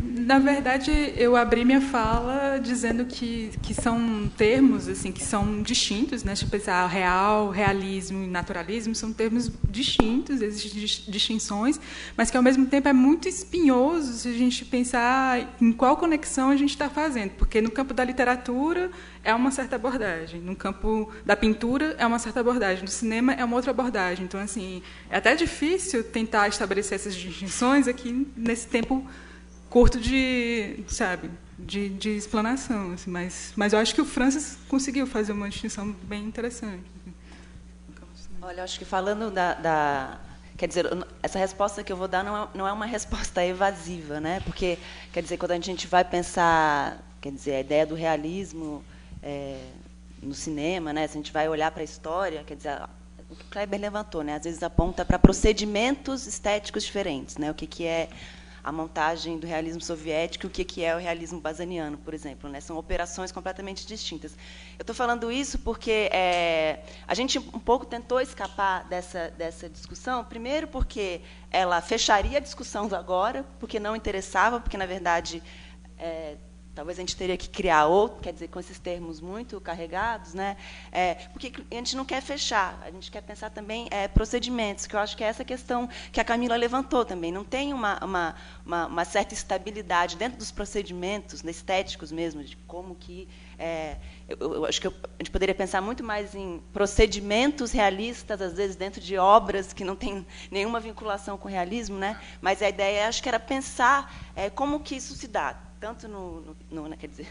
Na verdade, eu abri minha fala dizendo que são termos assim que são distintos, né? Deixa eu pensar, real, realismo e naturalismo são termos distintos, existem distinções, mas que ao mesmo tempo é muito espinhoso se a gente pensar em qual conexão a gente está fazendo, porque no campo da literatura é uma certa abordagem, no campo da pintura é uma certa abordagem, no cinema é uma outra abordagem. Então, assim, é até difícil tentar estabelecer essas distinções aqui nesse tempo curto de explanação, assim, mas eu acho que o Francis conseguiu fazer uma distinção bem interessante. Olha, eu acho que falando quer dizer, essa resposta que eu vou dar não é uma resposta evasiva, né? Porque, quer dizer, quando a gente vai pensar, quer dizer, a ideia do realismo no cinema, né? Se a gente vai olhar para a história, quer dizer, o que o Kleber levantou, né? Às vezes aponta para procedimentos estéticos diferentes, né? O que é a montagem do realismo soviético e o que é o realismo bazaniano, por exemplo, né? São operações completamente distintas. Eu estou falando isso porque a gente um pouco tentou escapar dessa discussão, primeiro porque ela fecharia a discussão do agora, porque não interessava, porque, na verdade, talvez a gente teria que criar outro, quer dizer, com esses termos muito carregados, né? Porque a gente não quer fechar, a gente quer pensar também procedimentos, que eu acho que é essa questão que a Camila levantou também. Não tem uma certa estabilidade dentro dos procedimentos, estéticos mesmo, de como que... eu acho que a gente poderia pensar muito mais em procedimentos realistas, às vezes dentro de obras que não têm nenhuma vinculação com o realismo, né? Mas a ideia, acho que era pensar como que isso se dá, tanto quer dizer,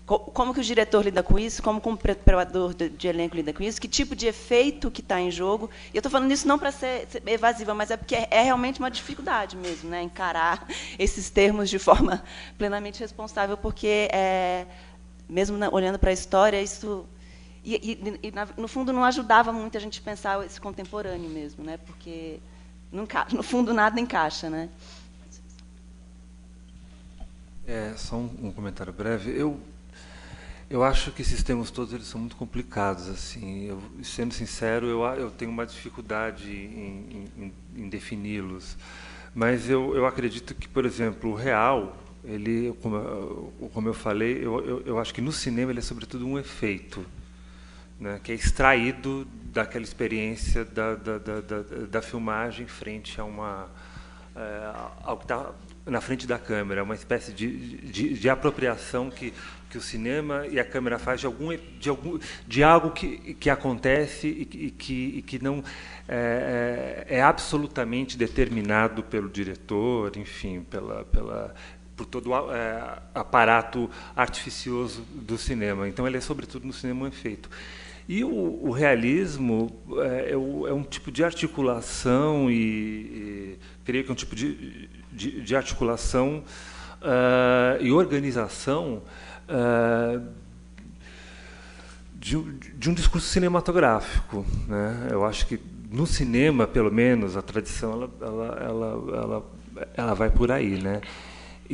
como que o diretor lida com isso, como o preparador de elenco lida com isso, que tipo de efeito que está em jogo. E eu estou falando isso não para ser evasiva, mas é porque é realmente uma dificuldade mesmo, né, encarar esses termos de forma plenamente responsável, porque, mesmo olhando para a história, isso... no fundo, não ajudava muito a gente pensar esse contemporâneo mesmo, né, porque, no fundo, nada encaixa, né? Só um comentário breve. Eu acho que esses termos todos eles são muito complicados. Assim, sendo sincero, eu tenho uma dificuldade em defini-los. Mas eu acredito que, por exemplo, o real, ele, como eu falei, eu acho que no cinema ele é sobretudo um efeito, né, que é extraído daquela experiência da filmagem frente a ao que está na frente da câmera, uma espécie de apropriação que o cinema e a câmera faz de algo que acontece e que não é absolutamente determinado pelo diretor, enfim, por todo o aparato artificioso do cinema. Então, ele é, sobretudo, no cinema um efeito. E o realismo é um tipo de articulação e creio que é um tipo de articulação e organização de um discurso cinematográfico, né? Eu acho que no cinema, pelo menos, a tradição ela vai por aí, né?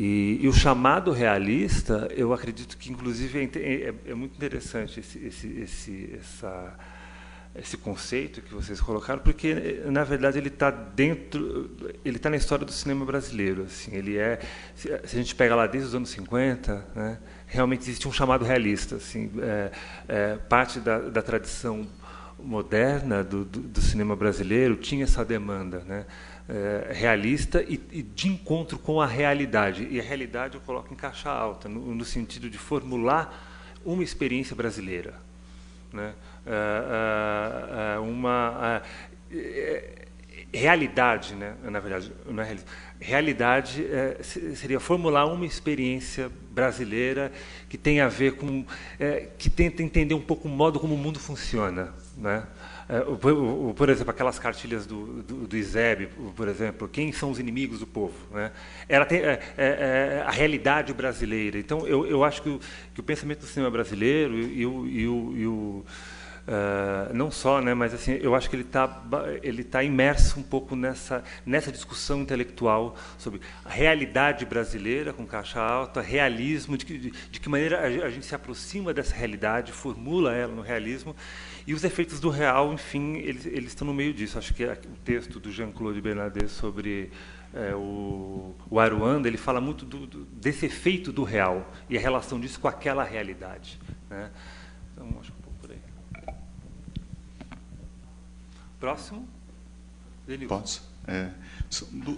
E o chamado realista, eu acredito que, inclusive, é muito interessante esse conceito que vocês colocaram, porque, na verdade, ele está na história do cinema brasileiro. Assim, se a gente pega lá desde os anos 50, né, realmente existe um chamado realista. Assim, parte da tradição moderna do cinema brasileiro tinha essa demanda, né, realista e de encontro com a realidade. E a realidade eu coloco em caixa alta, no sentido de formular uma experiência brasileira, né? Uma realidade, né? Na verdade, não é realismo. Realidade seria formular uma experiência brasileira que tem a ver com que tenta entender um pouco o modo como o mundo funciona, né? Por exemplo, aquelas cartilhas do ISEB, por exemplo, quem são os inimigos do povo, né? Ela tem a realidade brasileira. Então, eu acho que o pensamento do cinema brasileiro não só, né, mas assim, eu acho que ele tá imerso um pouco nessa discussão intelectual sobre a realidade brasileira com caixa alta, realismo, de que maneira a gente se aproxima dessa realidade, formula ela no realismo, e os efeitos do real, enfim, eles estão no meio disso. Acho que o texto do Jean-Claude Bernardet sobre o Aruanda, ele fala muito desse efeito do real e a relação disso com aquela realidade, né? Então, acho que próximo? Denilson. Posso?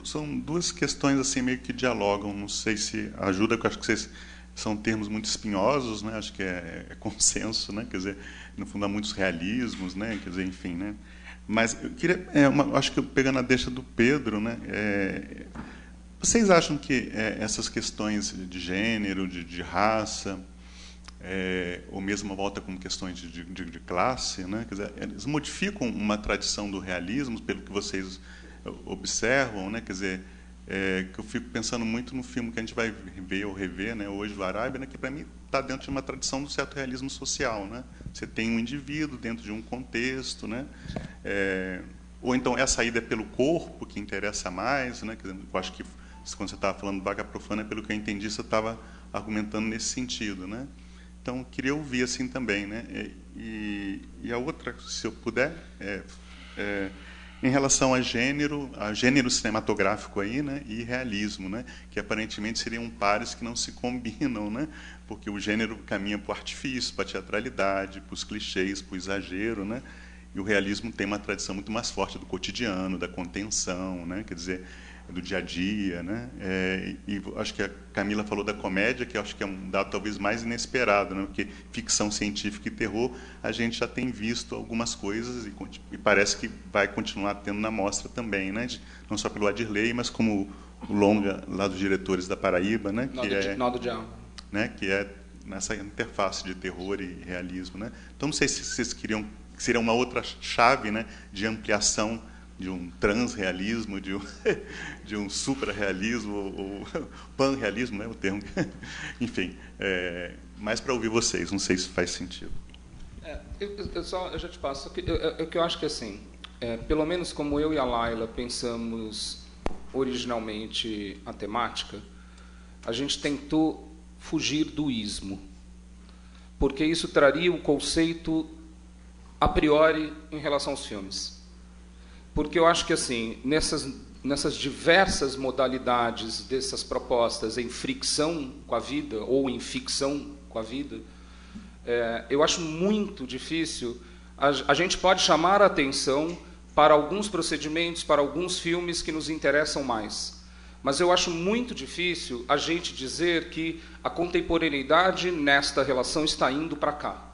São duas questões assim meio que dialogam. Não sei se ajuda, porque acho que vocês são termos muito espinhosos, né? Acho que é consenso, né? Quer dizer, no fundo há muitos realismos, né? Quer dizer, enfim, né? Mas eu queria, acho que pegando a deixa do Pedro, né? Vocês acham que essas questões de gênero, de raça, ou mesmo volta com questões de classe, né? Quer dizer, eles modificam uma tradição do realismo, pelo que vocês observam, né? Quer dizer, que eu fico pensando muito no filme que a gente vai ver ou rever, né, hoje, do Arábia, né, que para mim está dentro de uma tradição do certo realismo social, né? Você tem um indivíduo dentro de um contexto, né? Ou então essa ida é pelo corpo que interessa mais, né? Quer dizer, eu acho que quando você estava falando vaga profana, pelo que eu entendi, você estava argumentando nesse sentido, né? Então queria ouvir assim também, né? E a outra, se eu puder, em relação a gênero cinematográfico aí, né, e realismo, né, que aparentemente seriam pares que não se combinam, né, porque o gênero caminha para o artifício, para a teatralidade, para os clichês, para o exagero, né, e o realismo tem uma tradição muito mais forte do cotidiano, da contenção, né, quer dizer, do dia a dia, né, e acho que a Camila falou da comédia, que eu acho que é um dado talvez mais inesperado, né, porque ficção científica e terror a gente já tem visto algumas coisas e parece que vai continuar tendo na mostra também, né, não só pelo Adirley, mas como o longa lá dos diretores da Paraíba, né, Nó do Diabo, né, que é nessa interface de terror e realismo, né. Então não sei se vocês queriam que seria uma outra chave, né, de ampliação de um transrealismo, de um suprarrealismo, ou panrealismo, né, o termo. Enfim, mais para ouvir vocês, não sei se faz sentido. Eu já te passo. O que eu acho que, assim, pelo menos como eu e a Laila pensamos originalmente a temática, a gente tentou fugir do ismo, porque isso traria o conceito a priori em relação aos filmes. Porque eu acho que, assim, nessas diversas modalidades dessas propostas em fricção com a vida ou em ficção com a vida, eu acho muito difícil. A gente pode chamar a atenção para alguns procedimentos, para alguns filmes que nos interessam mais. Mas eu acho muito difícil a gente dizer que a contemporaneidade nesta relação está indo para cá.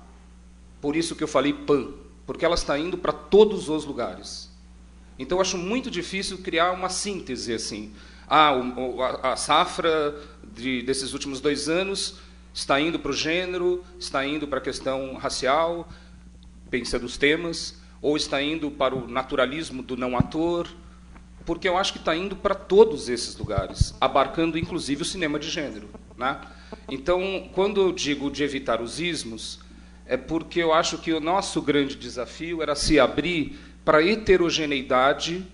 Por isso que eu falei pan, porque ela está indo para todos os lugares. Então, eu acho muito difícil criar uma síntese assim. A safra desses últimos 2 anos está indo para o gênero, está indo para a questão racial, pensando os temas, ou está indo para o naturalismo do não ator, porque eu acho que está indo para todos esses lugares, abarcando inclusive o cinema de gênero, né? Então, quando eu digo de evitar os ismos, é porque eu acho que o nosso grande desafio era se abrir para a heterogeneidade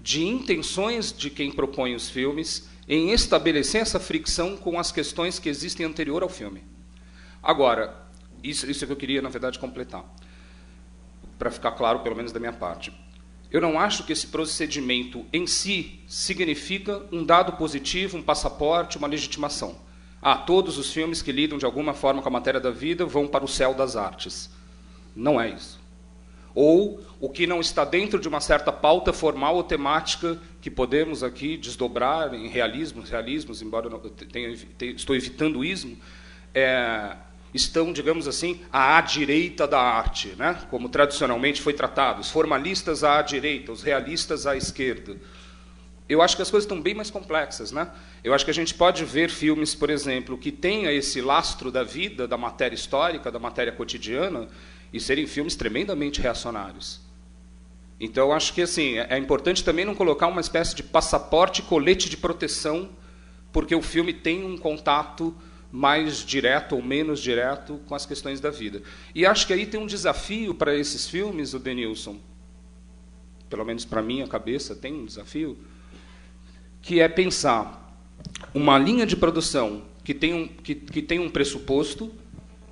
de intenções de quem propõe os filmes em estabelecer essa fricção com as questões que existem anterior ao filme. Agora, isso é que eu queria, na verdade, completar, para ficar claro, pelo menos da minha parte. Eu não acho que esse procedimento em si significa um dado positivo, um passaporte, uma legitimação. Todos os filmes que lidam de alguma forma com a matéria da vida vão para o céu das artes. Não é isso. Ou o que não está dentro de uma certa pauta formal ou temática que podemos aqui desdobrar em realismos, embora eu estou evitando o ismo, estão, digamos assim, à direita da arte, né? Como tradicionalmente foi tratado, os formalistas à direita, os realistas à esquerda. Eu acho que as coisas estão bem mais complexas, né? Eu acho que a gente pode ver filmes, por exemplo, que tenha esse lastro da vida, da matéria histórica, da matéria cotidiana, e serem filmes tremendamente reacionários. Então, eu acho que assim, é importante também não colocar uma espécie de passaporte, colete de proteção, porque o filme tem um contato mais direto ou menos direto com as questões da vida. E acho que aí tem um desafio para esses filmes, o Denilson, pelo menos para a minha cabeça tem um desafio, que é pensar uma linha de produção que tem um pressuposto,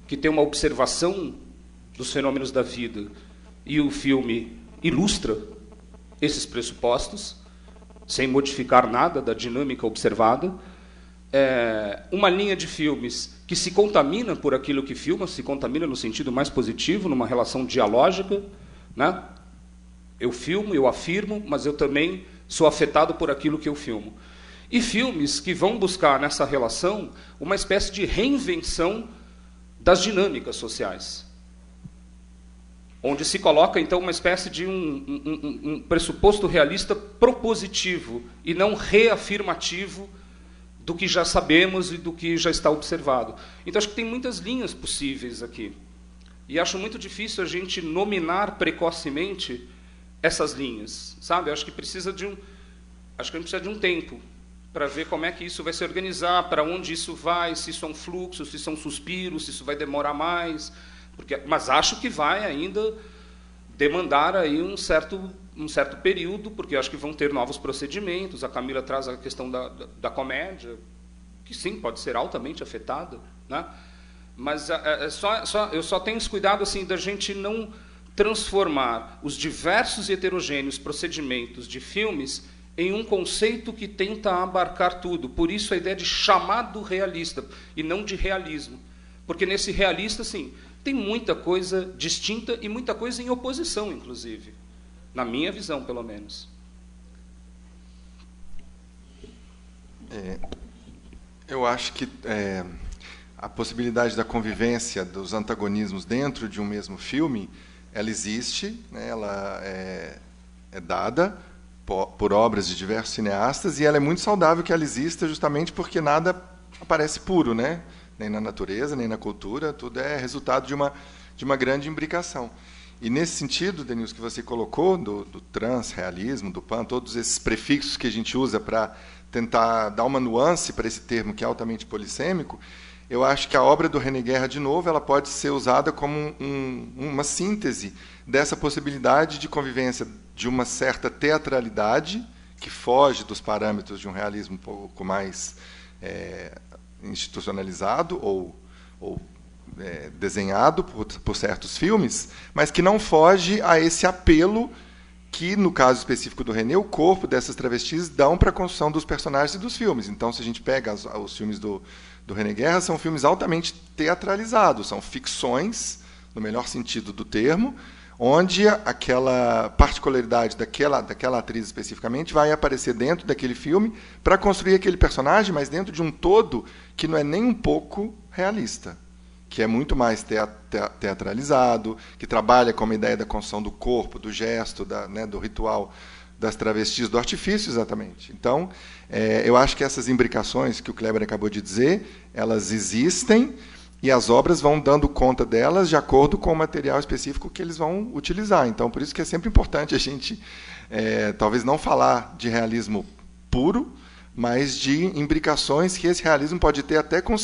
que tem uma observação dos fenômenos da vida, e o filme ilustra esses pressupostos, sem modificar nada da dinâmica observada. Uma linha de filmes que se contamina por aquilo que filma, se contamina no sentido mais positivo, numa relação dialógica, né? Eu filmo, eu afirmo, mas eu também sou afetado por aquilo que eu filmo. E filmes que vão buscar nessa relação uma espécie de reinvenção das dinâmicas sociais, onde se coloca, então, uma espécie de um pressuposto realista propositivo e não reafirmativo do que já sabemos e do que já está observado. Então, acho que tem muitas linhas possíveis aqui. E acho muito difícil a gente nominar precocemente essas linhas, sabe? Acho que a gente precisa de um tempo para ver como é que isso vai se organizar, para onde isso vai, se isso é um fluxo, se são suspiros, se isso vai demorar mais. Mas acho que vai ainda demandar aí um certo período, porque acho que vão ter novos procedimentos. A Camila traz a questão da comédia, que sim, pode ser altamente afetada, né? Mas eu só tenho esse cuidado assim, da gente não transformar os diversos e heterogêneos procedimentos de filmes em um conceito que tenta abarcar tudo. Por isso a ideia de chamado realista, e não de realismo. Porque nesse realista, sim, tem muita coisa distinta e muita coisa em oposição, inclusive. Na minha visão, pelo menos. Eu acho que a possibilidade da convivência dos antagonismos dentro de um mesmo filme, ela existe, né? Ela é dada por obras de diversos cineastas, e ela é muito saudável que ela exista justamente porque nada aparece puro, né? Nem na natureza, nem na cultura, tudo é resultado de uma grande imbricação. E nesse sentido, Denilson, que você colocou, do transrealismo, do pan, todos esses prefixos que a gente usa para tentar dar uma nuance para esse termo que é altamente polissêmico, eu acho que a obra do René Guerra, de novo, ela pode ser usada como uma síntese dessa possibilidade de convivência de uma certa teatralidade, que foge dos parâmetros de um realismo um pouco mais institucionalizado ou desenhado por certos filmes, mas que não foge a esse apelo que, no caso específico do René, o corpo dessas travestis dão para a construção dos personagens e dos filmes. Então, se a gente pega os filmes do René Guerra, são filmes altamente teatralizados, são ficções, no melhor sentido do termo, onde aquela particularidade daquela atriz especificamente vai aparecer dentro daquele filme para construir aquele personagem, mas dentro de um todo que não é nem um pouco realista, que é muito mais teatralizado, que trabalha com a ideia da construção do corpo, do gesto, do ritual das travestis, do artifício, exatamente. Então, eu acho que essas imbricações que o Kleber acabou de dizer, elas existem, e as obras vão dando conta delas de acordo com o material específico que eles vão utilizar. Então, por isso que é sempre importante a gente, talvez não falar de realismo puro, mas de imbricações que esse realismo pode ter até com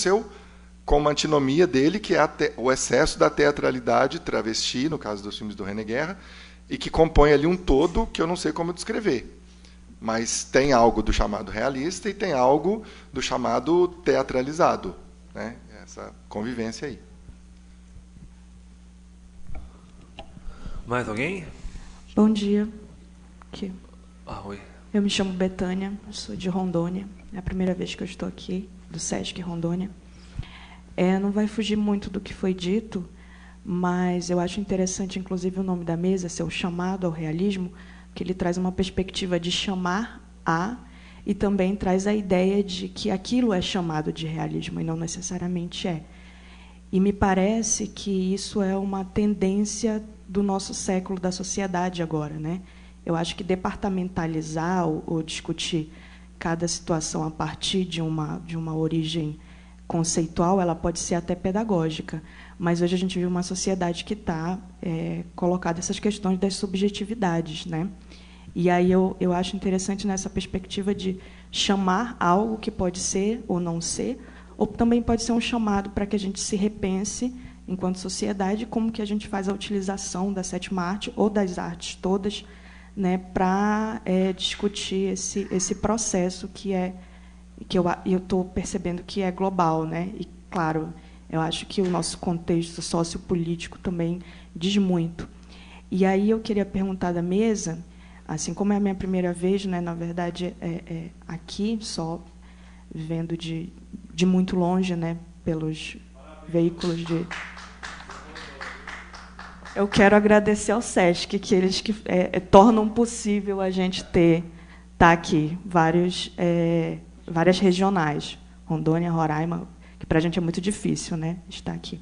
uma antinomia dele, que é o excesso da teatralidade travesti, no caso dos filmes do René Guerra, e que compõe ali um todo que eu não sei como descrever. Mas tem algo do chamado realista e tem algo do chamado teatralizado, né? Essa convivência aí. Mais alguém? Bom dia. Aqui. Oi. Eu me chamo Betânia, eu sou de Rondônia. É a primeira vez que eu estou aqui, do Sesc Rondônia. Não vai fugir muito do que foi dito, mas eu acho interessante, inclusive, o nome da mesa, ser o chamado ao realismo, que ele traz uma perspectiva de chamar a, e também traz a ideia de que aquilo é chamado de realismo e não necessariamente é. E me parece que isso é uma tendência do nosso século, da sociedade agora, né? Eu acho que departamentalizar ou discutir cada situação a partir de uma origem conceitual, ela pode ser até pedagógica, mas hoje a gente vive uma sociedade que está colocada essas questões das subjetividades, né? E aí eu acho interessante nessa perspectiva de chamar algo que pode ser ou não ser, ou também pode ser um chamado para que a gente se repense, enquanto sociedade, como que a gente faz a utilização da sétima arte ou das artes todas, né, para discutir esse processo que eu estou percebendo que é global, né? E, claro, eu acho que o nosso contexto sociopolítico também diz muito. E aí eu queria perguntar da mesa, assim como é a minha primeira vez, né, na verdade, aqui, só vendo de muito longe, né, pelos veículos de... Eu quero agradecer ao Sesc, que eles que tornam possível a gente estar aqui, várias regionais, Rondônia, Roraima, que para a gente é muito difícil, né, estar aqui.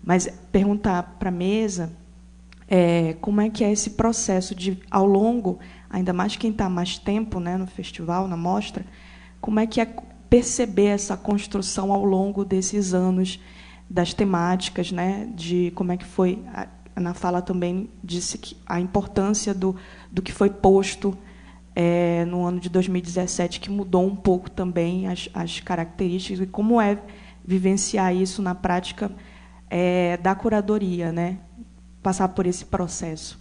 Mas perguntar para a mesa como é que é esse processo de, ao longo, ainda mais quem está mais tempo, né, no festival, na mostra, como é que é perceber essa construção ao longo desses anos das temáticas, né, de como é que foi... Na fala também disse que a importância do que foi posto no ano de 2017, que mudou um pouco também as características e como é vivenciar isso na prática da curadoria, né? Passar por esse processo.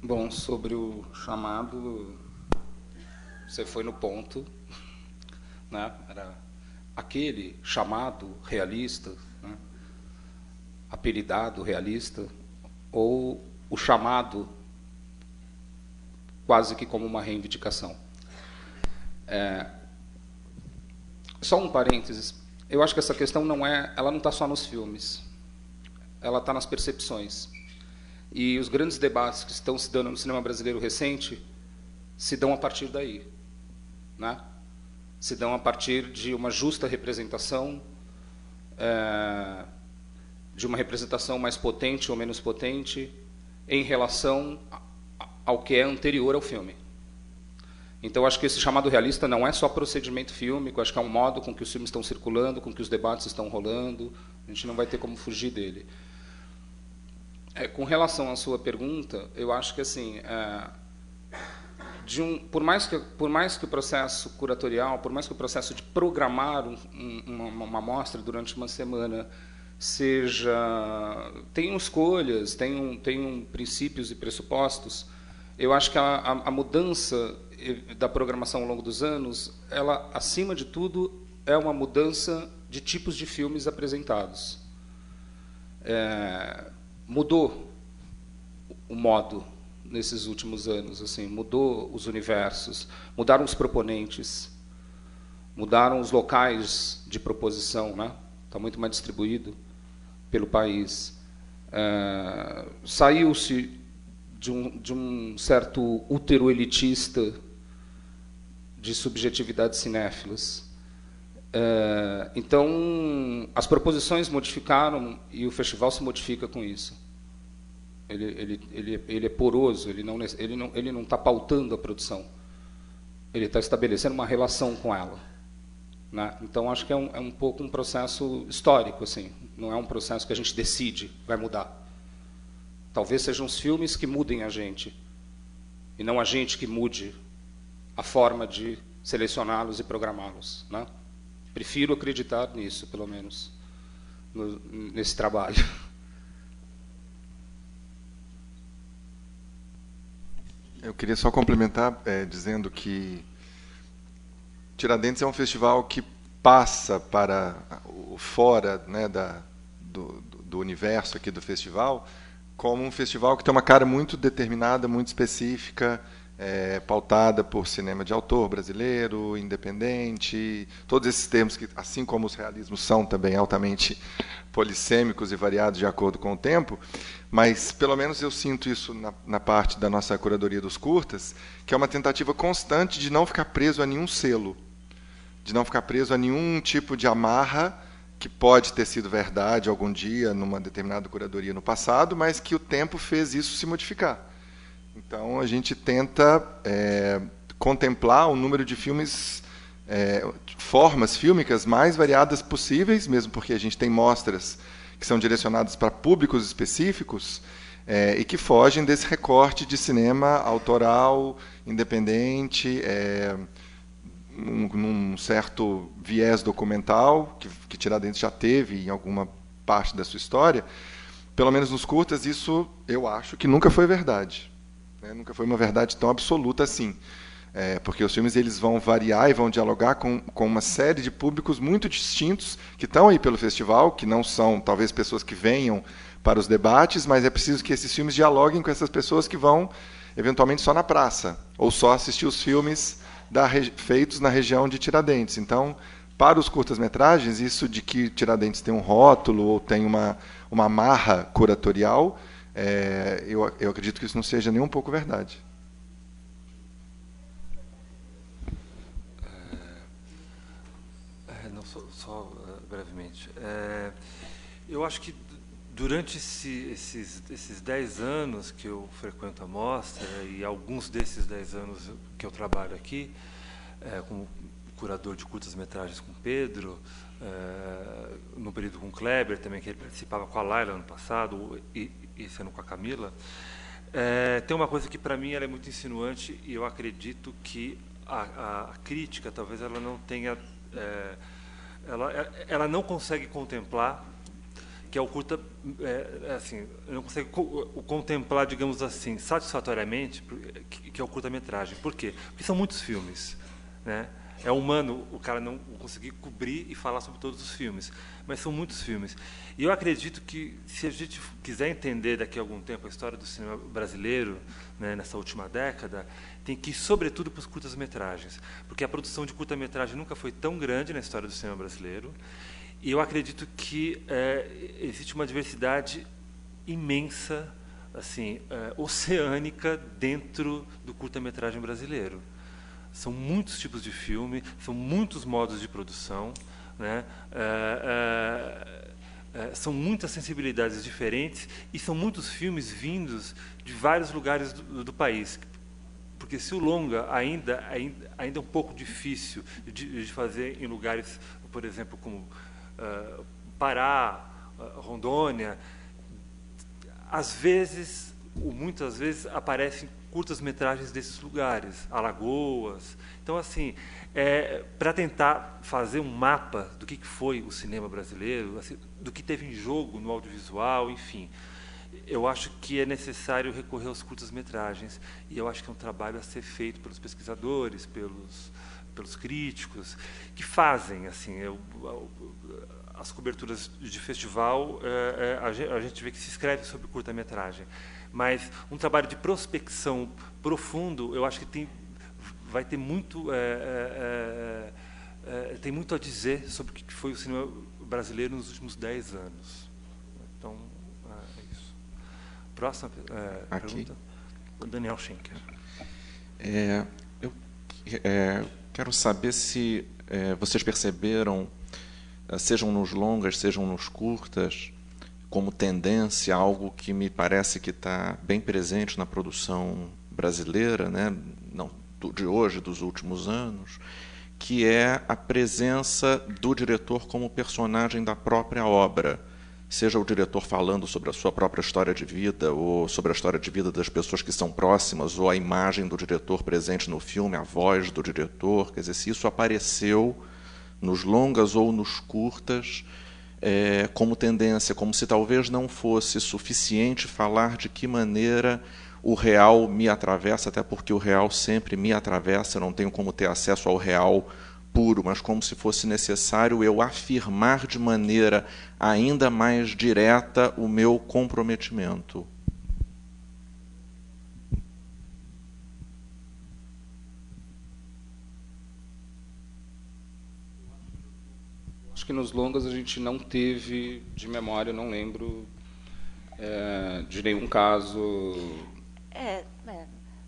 Bom, sobre o chamado, você foi no ponto, né? Era aquele chamado realista, né? Apelidado realista, ou o chamado quase que como uma reivindicação. Só um parênteses. Eu acho que essa questão ela não está só nos filmes, ela está nas percepções. E os grandes debates que estão se dando no cinema brasileiro recente se dão a partir daí, né? Se dão a partir de uma justa representação, de uma representação mais potente ou menos potente em relação ao que é anterior ao filme. Então, acho que esse chamado realista não é só procedimento fílmico, acho que é um modo com que os filmes estão circulando, com que os debates estão rolando, a gente não vai ter como fugir dele. Com relação à sua pergunta, eu acho que assim, por mais que o processo curatorial, por mais que o processo de programar uma mostra durante uma semana tenham escolhas, tenham princípios e pressupostos, eu acho que a mudança da programação ao longo dos anos, ela, acima de tudo, é uma mudança de tipos de filmes apresentados. Mudou o modo nesses últimos anos, assim, mudou os universos, mudaram os proponentes, mudaram os locais de proposição, né? Está muito mais distribuído pelo país. Saiu-se de um certo útero elitista de subjetividades cinéfilas. Então, as proposições modificaram e o festival se modifica com isso. Ele é poroso, ele não está pautando a produção. Ele está estabelecendo uma relação com ela, né? Então, acho que é um pouco um processo histórico, assim. Não é um processo que a gente decide, vai mudar. Talvez sejam os filmes que mudem a gente, e não a gente que mude a forma de selecioná-los e programá-los, né? Prefiro acreditar nisso, pelo menos, nesse trabalho. Eu queria só complementar dizendo que Tiradentes é um festival que passa para fora, né, do universo aqui do festival, como um festival que tem uma cara muito determinada, muito específica, pautada por cinema de autor brasileiro, independente, todos esses termos que, assim como os realismos, são também altamente polissêmicos e variados de acordo com o tempo, mas pelo menos eu sinto isso na parte da nossa curadoria dos curtas, que é uma tentativa constante de não ficar preso a nenhum selo, de não ficar preso a nenhum tipo de amarra que pode ter sido verdade algum dia numa determinada curadoria no passado, mas que o tempo fez isso se modificar. Então, a gente tenta contemplar um número de filmes, formas fílmicas mais variadas possíveis, mesmo porque a gente tem mostras que são direcionadas para públicos específicos e que fogem desse recorte de cinema autoral, independente, num certo viés documental, que Tiradentes já teve em alguma parte da sua história. Pelo menos nos curtas, isso eu acho que nunca foi verdade. Nunca foi uma verdade tão absoluta assim. Porque os filmes eles vão variar e vão dialogar com uma série de públicos muito distintos que estão aí pelo festival, que não são, talvez, pessoas que venham para os debates, mas é preciso que esses filmes dialoguem com essas pessoas que vão, eventualmente, só na praça, ou só assistir os filmes feitos na região de Tiradentes. Então, para os curtas-metragens, isso de que Tiradentes tem um rótulo ou tem uma amarra curatorial, eu acredito que isso não seja nem um pouco verdade. Só brevemente. Eu acho que durante esses 10 anos que eu frequento a mostra, e alguns desses 10 anos que eu trabalho aqui, como curador de curtas-metragens com Pedro, no período com Kleber também, que ele participava com a Laila ano passado, e esse ano com a Camila. Tem uma coisa que, para mim, ela é muito insinuante, e eu acredito que a crítica, talvez, ela não tenha... ela não consegue contemplar, que é o curta... assim, não consegue contemplar, digamos assim, satisfatoriamente, que é o curta-metragem. Por quê? Porque são muitos filmes, né? É humano o cara não conseguir cobrir e falar sobre todos os filmes, mas são muitos filmes. E eu acredito que, se a gente quiser entender daqui a algum tempo a história do cinema brasileiro, né, nessa última década, tem que ir, sobretudo, para os curtas-metragens, porque a produção de curta-metragem nunca foi tão grande na história do cinema brasileiro, e eu acredito que existe uma diversidade imensa, assim, oceânica, dentro do curta-metragem brasileiro. São muitos tipos de filme, são muitos modos de produção, né? São muitas sensibilidades diferentes e são muitos filmes vindos de vários lugares do país. Porque se o longa ainda é um pouco difícil de fazer em lugares, por exemplo, como Pará, Rondônia, às vezes, ou muitas vezes, aparecem curtas-metragens desses lugares, Alagoas. Então, assim, para tentar fazer um mapa do que foi o cinema brasileiro, assim, do que teve em jogo no audiovisual, enfim, eu acho que é necessário recorrer aos curtas-metragens, e eu acho que é um trabalho a ser feito pelos pesquisadores, pelos críticos, que fazem, assim, as coberturas de festival, a gente vê que se escreve sobre curta-metragem. Mas um trabalho de prospecção profundo, eu acho que vai ter muito, tem muito a dizer sobre o que foi o cinema brasileiro nos últimos 10 anos. Então, é isso. Próxima pergunta. Daniel Schenker. Eu quero saber se vocês perceberam, sejam nos longas, sejam nos curtas, como tendência, algo que me parece que está bem presente na produção brasileira, né? Não de hoje, dos últimos anos, que é a presença do diretor como personagem da própria obra, seja o diretor falando sobre a sua própria história de vida, ou sobre a história de vida das pessoas que são próximas, ou a imagem do diretor presente no filme, a voz do diretor. Quer dizer, se isso apareceu nos longas ou nos curtas, como tendência, como se talvez não fosse suficiente falar de que maneira o real me atravessa, até porque o real sempre me atravessa, eu não tenho como ter acesso ao real puro, mas como se fosse necessário eu afirmar de maneira ainda mais direta o meu comprometimento. Acho que nos longas a gente não teve, de memória, não lembro de nenhum caso.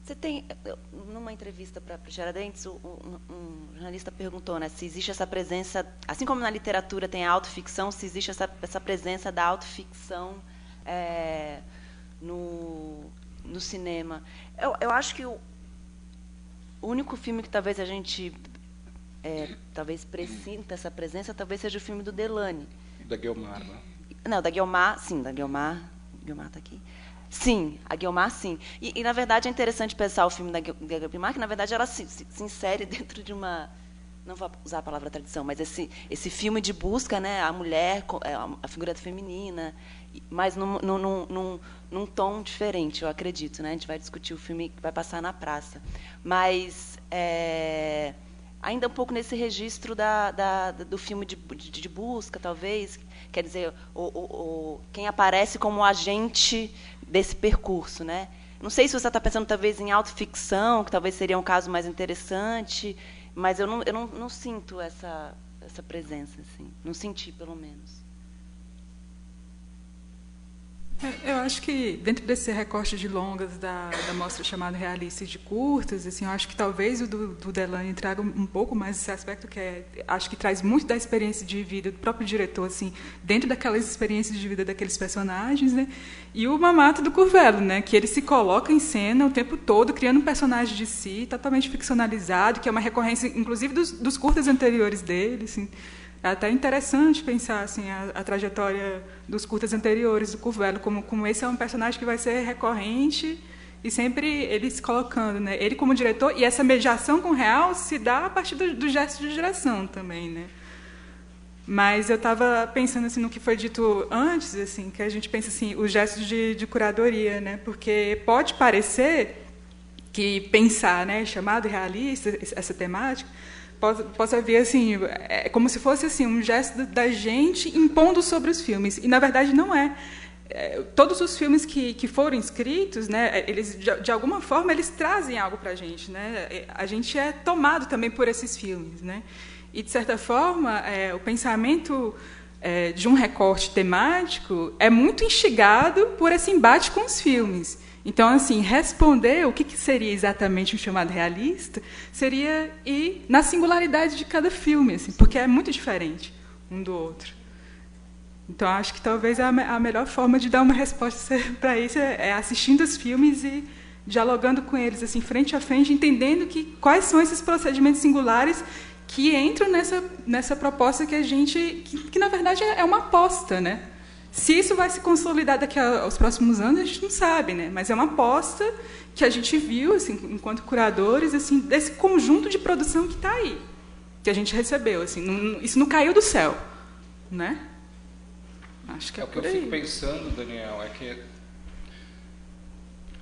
Você tem, numa entrevista para Tiradentes, um jornalista perguntou, né, se existe essa presença, assim como na literatura tem a autoficção, se existe essa presença da autoficção no cinema. Eu acho que o único filme que talvez a gente talvez presinta essa presença, talvez seja o filme do Delany. Da Guiomar, né? Não, da Guiomar, sim, da Guiomar. Guiomar está aqui. Sim, a Guiomar, sim. E, na verdade, é interessante pensar o filme da Guiomar, que, na verdade, ela se insere dentro de uma... Não vou usar a palavra tradição, mas esse filme de busca, né, a mulher, a figura feminina, mas num tom diferente, eu acredito. Né? A gente vai discutir o filme que vai passar na praça. Mas... ainda um pouco nesse registro do filme de busca, talvez, quer dizer, quem aparece como agente desse percurso, né? Não sei se você está pensando talvez em autoficção, que talvez seria um caso mais interessante, mas eu não sinto essa presença, assim, não senti, pelo menos. Eu acho que, dentro desse recorte de longas da mostra chamada Realista e de curtas, assim, eu acho que talvez o do Delany traga um pouco mais esse aspecto, acho que traz muito da experiência de vida do próprio diretor, assim, dentro daquelas experiências de vida daqueles personagens, né? E o Mamato do Curvelo, né? Que ele se coloca em cena o tempo todo, criando um personagem de si, totalmente ficcionalizado, que é uma recorrência, inclusive, dos curtas anteriores dele, assim. É até interessante pensar assim, a trajetória dos curtas anteriores do Curvelo, como esse é um personagem que vai ser recorrente e sempre ele se colocando, né? Ele como diretor, e essa mediação com o real se dá a partir do gesto de direção também, né? Mas eu estava pensando assim, no que foi dito antes, assim, que a gente pensa assim, o gesto de curadoria, né? Porque pode parecer que pensar, né, chamado realista, essa temática, possa ver assim, é como se fosse assim um gesto da gente impondo sobre os filmes, e na verdade não é. Todos os filmes que foram escritos, né, eles de alguma forma eles trazem algo para a gente, né? A gente é tomado também por esses filmes, né? E de certa forma o pensamento de um recorte temático é muito instigado por esse embate com os filmes. Então, assim, responder o que seria exatamente um chamado realista seria ir na singularidade de cada filme, assim, porque é muito diferente um do outro. Então, acho que talvez a melhor forma de dar uma resposta para isso é assistindo os filmes e dialogando com eles, assim, frente a frente, entendendo quais são esses procedimentos singulares que entram nessa proposta que a gente... que na verdade, é uma aposta, né? Se isso vai se consolidar daqui aos próximos anos, a gente não sabe, né? Mas é uma aposta que a gente viu, assim, enquanto curadores, assim, desse conjunto de produção que está aí, que a gente recebeu, assim, isso não caiu do céu, né? Acho que é por aí. O que eu fico pensando, Daniel, é que,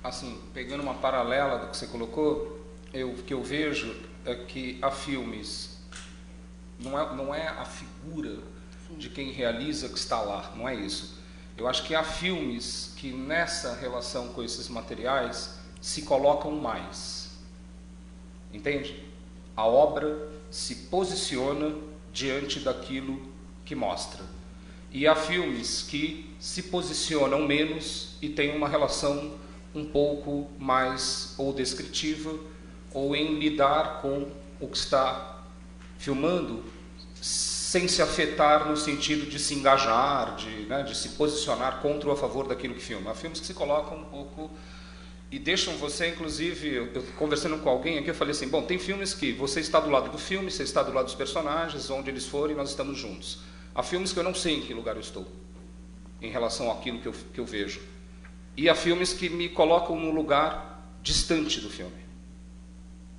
assim, pegando uma paralela do que você colocou, o que eu vejo é que há filmes, não é a figura de quem realiza que está lá, não é isso. Eu acho que há filmes que nessa relação com esses materiais se colocam mais, entende? A obra se posiciona diante daquilo que mostra, e há filmes que se posicionam menos e têm uma relação um pouco mais ou descritiva ou em lidar com o que está filmando sem se afetar no sentido de se engajar, de se posicionar contra ou a favor daquilo que filma. Há filmes que se colocam um pouco e deixam você, inclusive, eu conversando com alguém aqui, eu falei assim, bom, tem filmes que você está do lado do filme, você está do lado dos personagens, onde eles forem, nós estamos juntos. Há filmes que eu não sei em que lugar eu estou, em relação àquilo que eu vejo. E há filmes que me colocam num lugar distante do filme.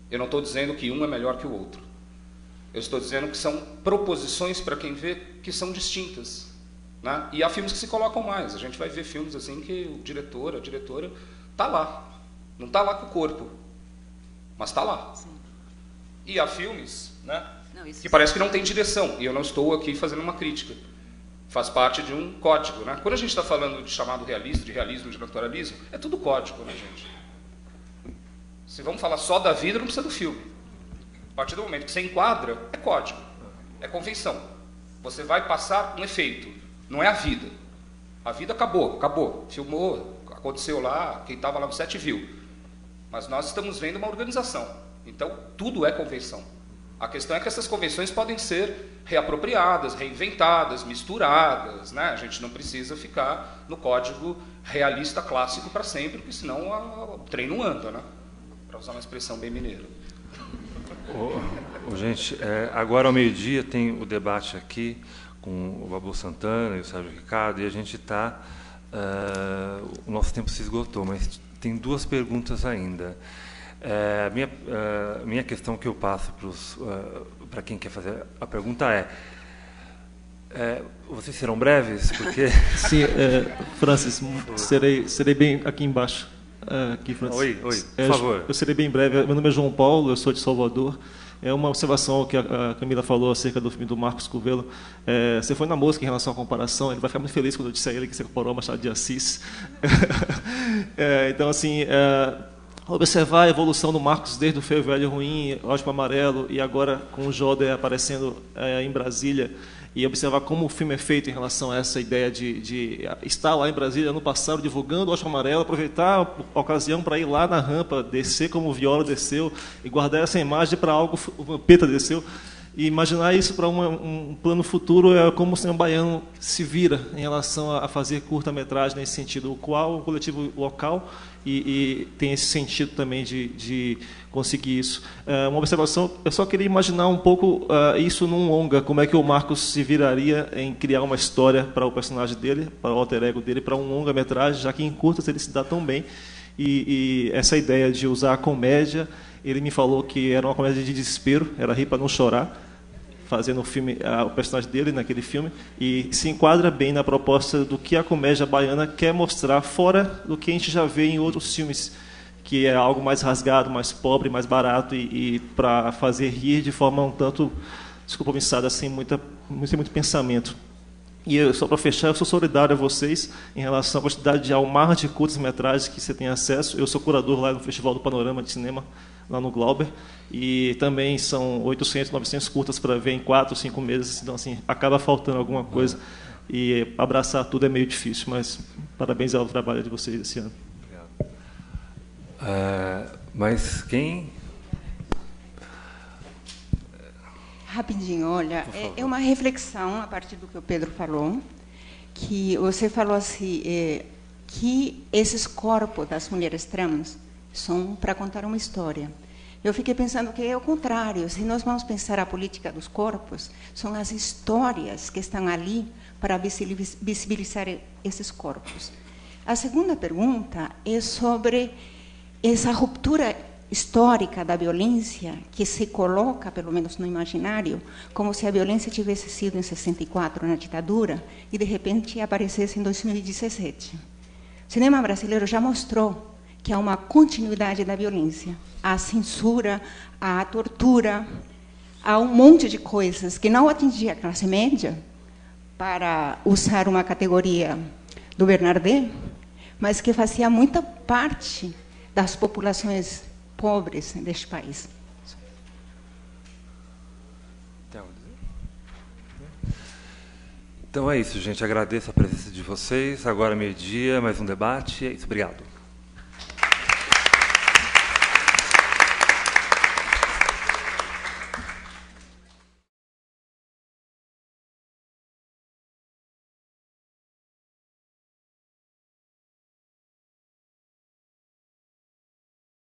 Eu não estou dizendo que um é melhor que o outro. Eu estou dizendo que são proposições para quem vê que são distintas, né? E há filmes que se colocam mais. A gente vai ver filmes assim que o diretor, a diretora, está lá. Não está lá com o corpo, mas está lá. Sim. E há filmes, né, que parece que não tem direção. E eu não estou aqui fazendo uma crítica. Faz parte de um código, né? Quando a gente está falando de chamado realista, de realismo, de naturalismo, é tudo código, né, gente? Se vamos falar só da vida, não precisa do filme. A partir do momento que você enquadra, é código, é convenção. Você vai passar um efeito, não é a vida. A vida acabou, filmou, aconteceu lá, quem estava lá no set viu. Mas nós estamos vendo uma organização, então tudo é convenção. A questão é que essas convenções podem ser reapropriadas, reinventadas, misturadas, né? A gente não precisa ficar no código realista clássico para sempre, porque senão o trem não anda, né? Para usar uma expressão bem mineira. Gente, agora ao meio-dia tem o debate aqui com o Babu Santana e o Sérgio Ricardo, e a gente está... o nosso tempo se esgotou, mas tem duas perguntas ainda. A minha questão que eu passo para quem quer fazer a pergunta vocês serão breves? Porque... Sim, Francis, serei bem aqui embaixo. Aqui, Francis. Oi, por favor. Eu serei bem breve. Meu nome é João Paulo, eu sou de Salvador. É uma observação que a Camila falou acerca do filme do Marcos Curvelo. Você foi na mosca em relação à comparação, ele vai ficar muito feliz quando eu disser a ele que você comparou a Machado de Assis. Então, assim, observar a evolução do Marcos desde o Feio, Velho e Ruim, Ótimo Amarelo, e agora com o Joder aparecendo em Brasília, e observar como o filme é feito em relação a essa ideia de estar lá em Brasília no passado divulgando o Ótimo Amarelo, aproveitar a ocasião para ir lá na rampa, descer como o Viola desceu, e guardar essa imagem para algo o Vampeta desceu. E imaginar isso para um plano futuro é como o cinema baiano se vira em relação a fazer curta-metragem nesse sentido, o qual o coletivo local e tem esse sentido também de conseguir isso. Uma observação, eu só queria imaginar um pouco isso num longa, como é que o Marcos se viraria em criar uma história para o personagem dele, para o alter ego dele, para um longa-metragem, já que em curtas ele se dá tão bem. E essa ideia de usar a comédia, ele me falou que era uma comédia de desespero, era rir para não chorar, fazendo o filme, o personagem dele naquele filme, e se enquadra bem na proposta do que a comédia baiana quer mostrar, fora do que a gente já vê em outros filmes, que é algo mais rasgado, mais pobre, mais barato, e para fazer rir de forma um tanto descompromissada, sem muito pensamento. E eu, só para fechar, eu sou solidário a vocês em relação à quantidade ao mar de curtas-metragens que você tem acesso. Eu sou curador lá no Festival do Panorama de Cinema, lá no Glauber, e também são 800, 900 curtas para ver em 4, 5 meses, então assim, acaba faltando alguma coisa, e abraçar tudo é meio difícil, mas parabéns ao trabalho de vocês esse ano. Obrigado. Mas quem... Rapidinho, olha, é uma reflexão a partir do que o Pedro falou, que você falou assim, que esses corpos das mulheres trans são para contar uma história. Eu fiquei pensando que é o contrário. Se nós vamos pensar a política dos corpos, são as histórias que estão ali para visibilizar esses corpos. A segunda pergunta é sobre essa ruptura histórica da violência que se coloca, pelo menos no imaginário, como se a violência tivesse sido em 64, na ditadura, e de repente aparecesse em 2017. O cinema brasileiro já mostrou que há uma continuidade da violência. Há censura, há tortura, há um monte de coisas que não atingia a classe média, para usar uma categoria do Bernardet, mas que fazia muita parte das populações pobres deste país. Então é isso, gente. Agradeço a presença de vocês. Agora, meio-dia, mais um debate. É isso. Obrigado.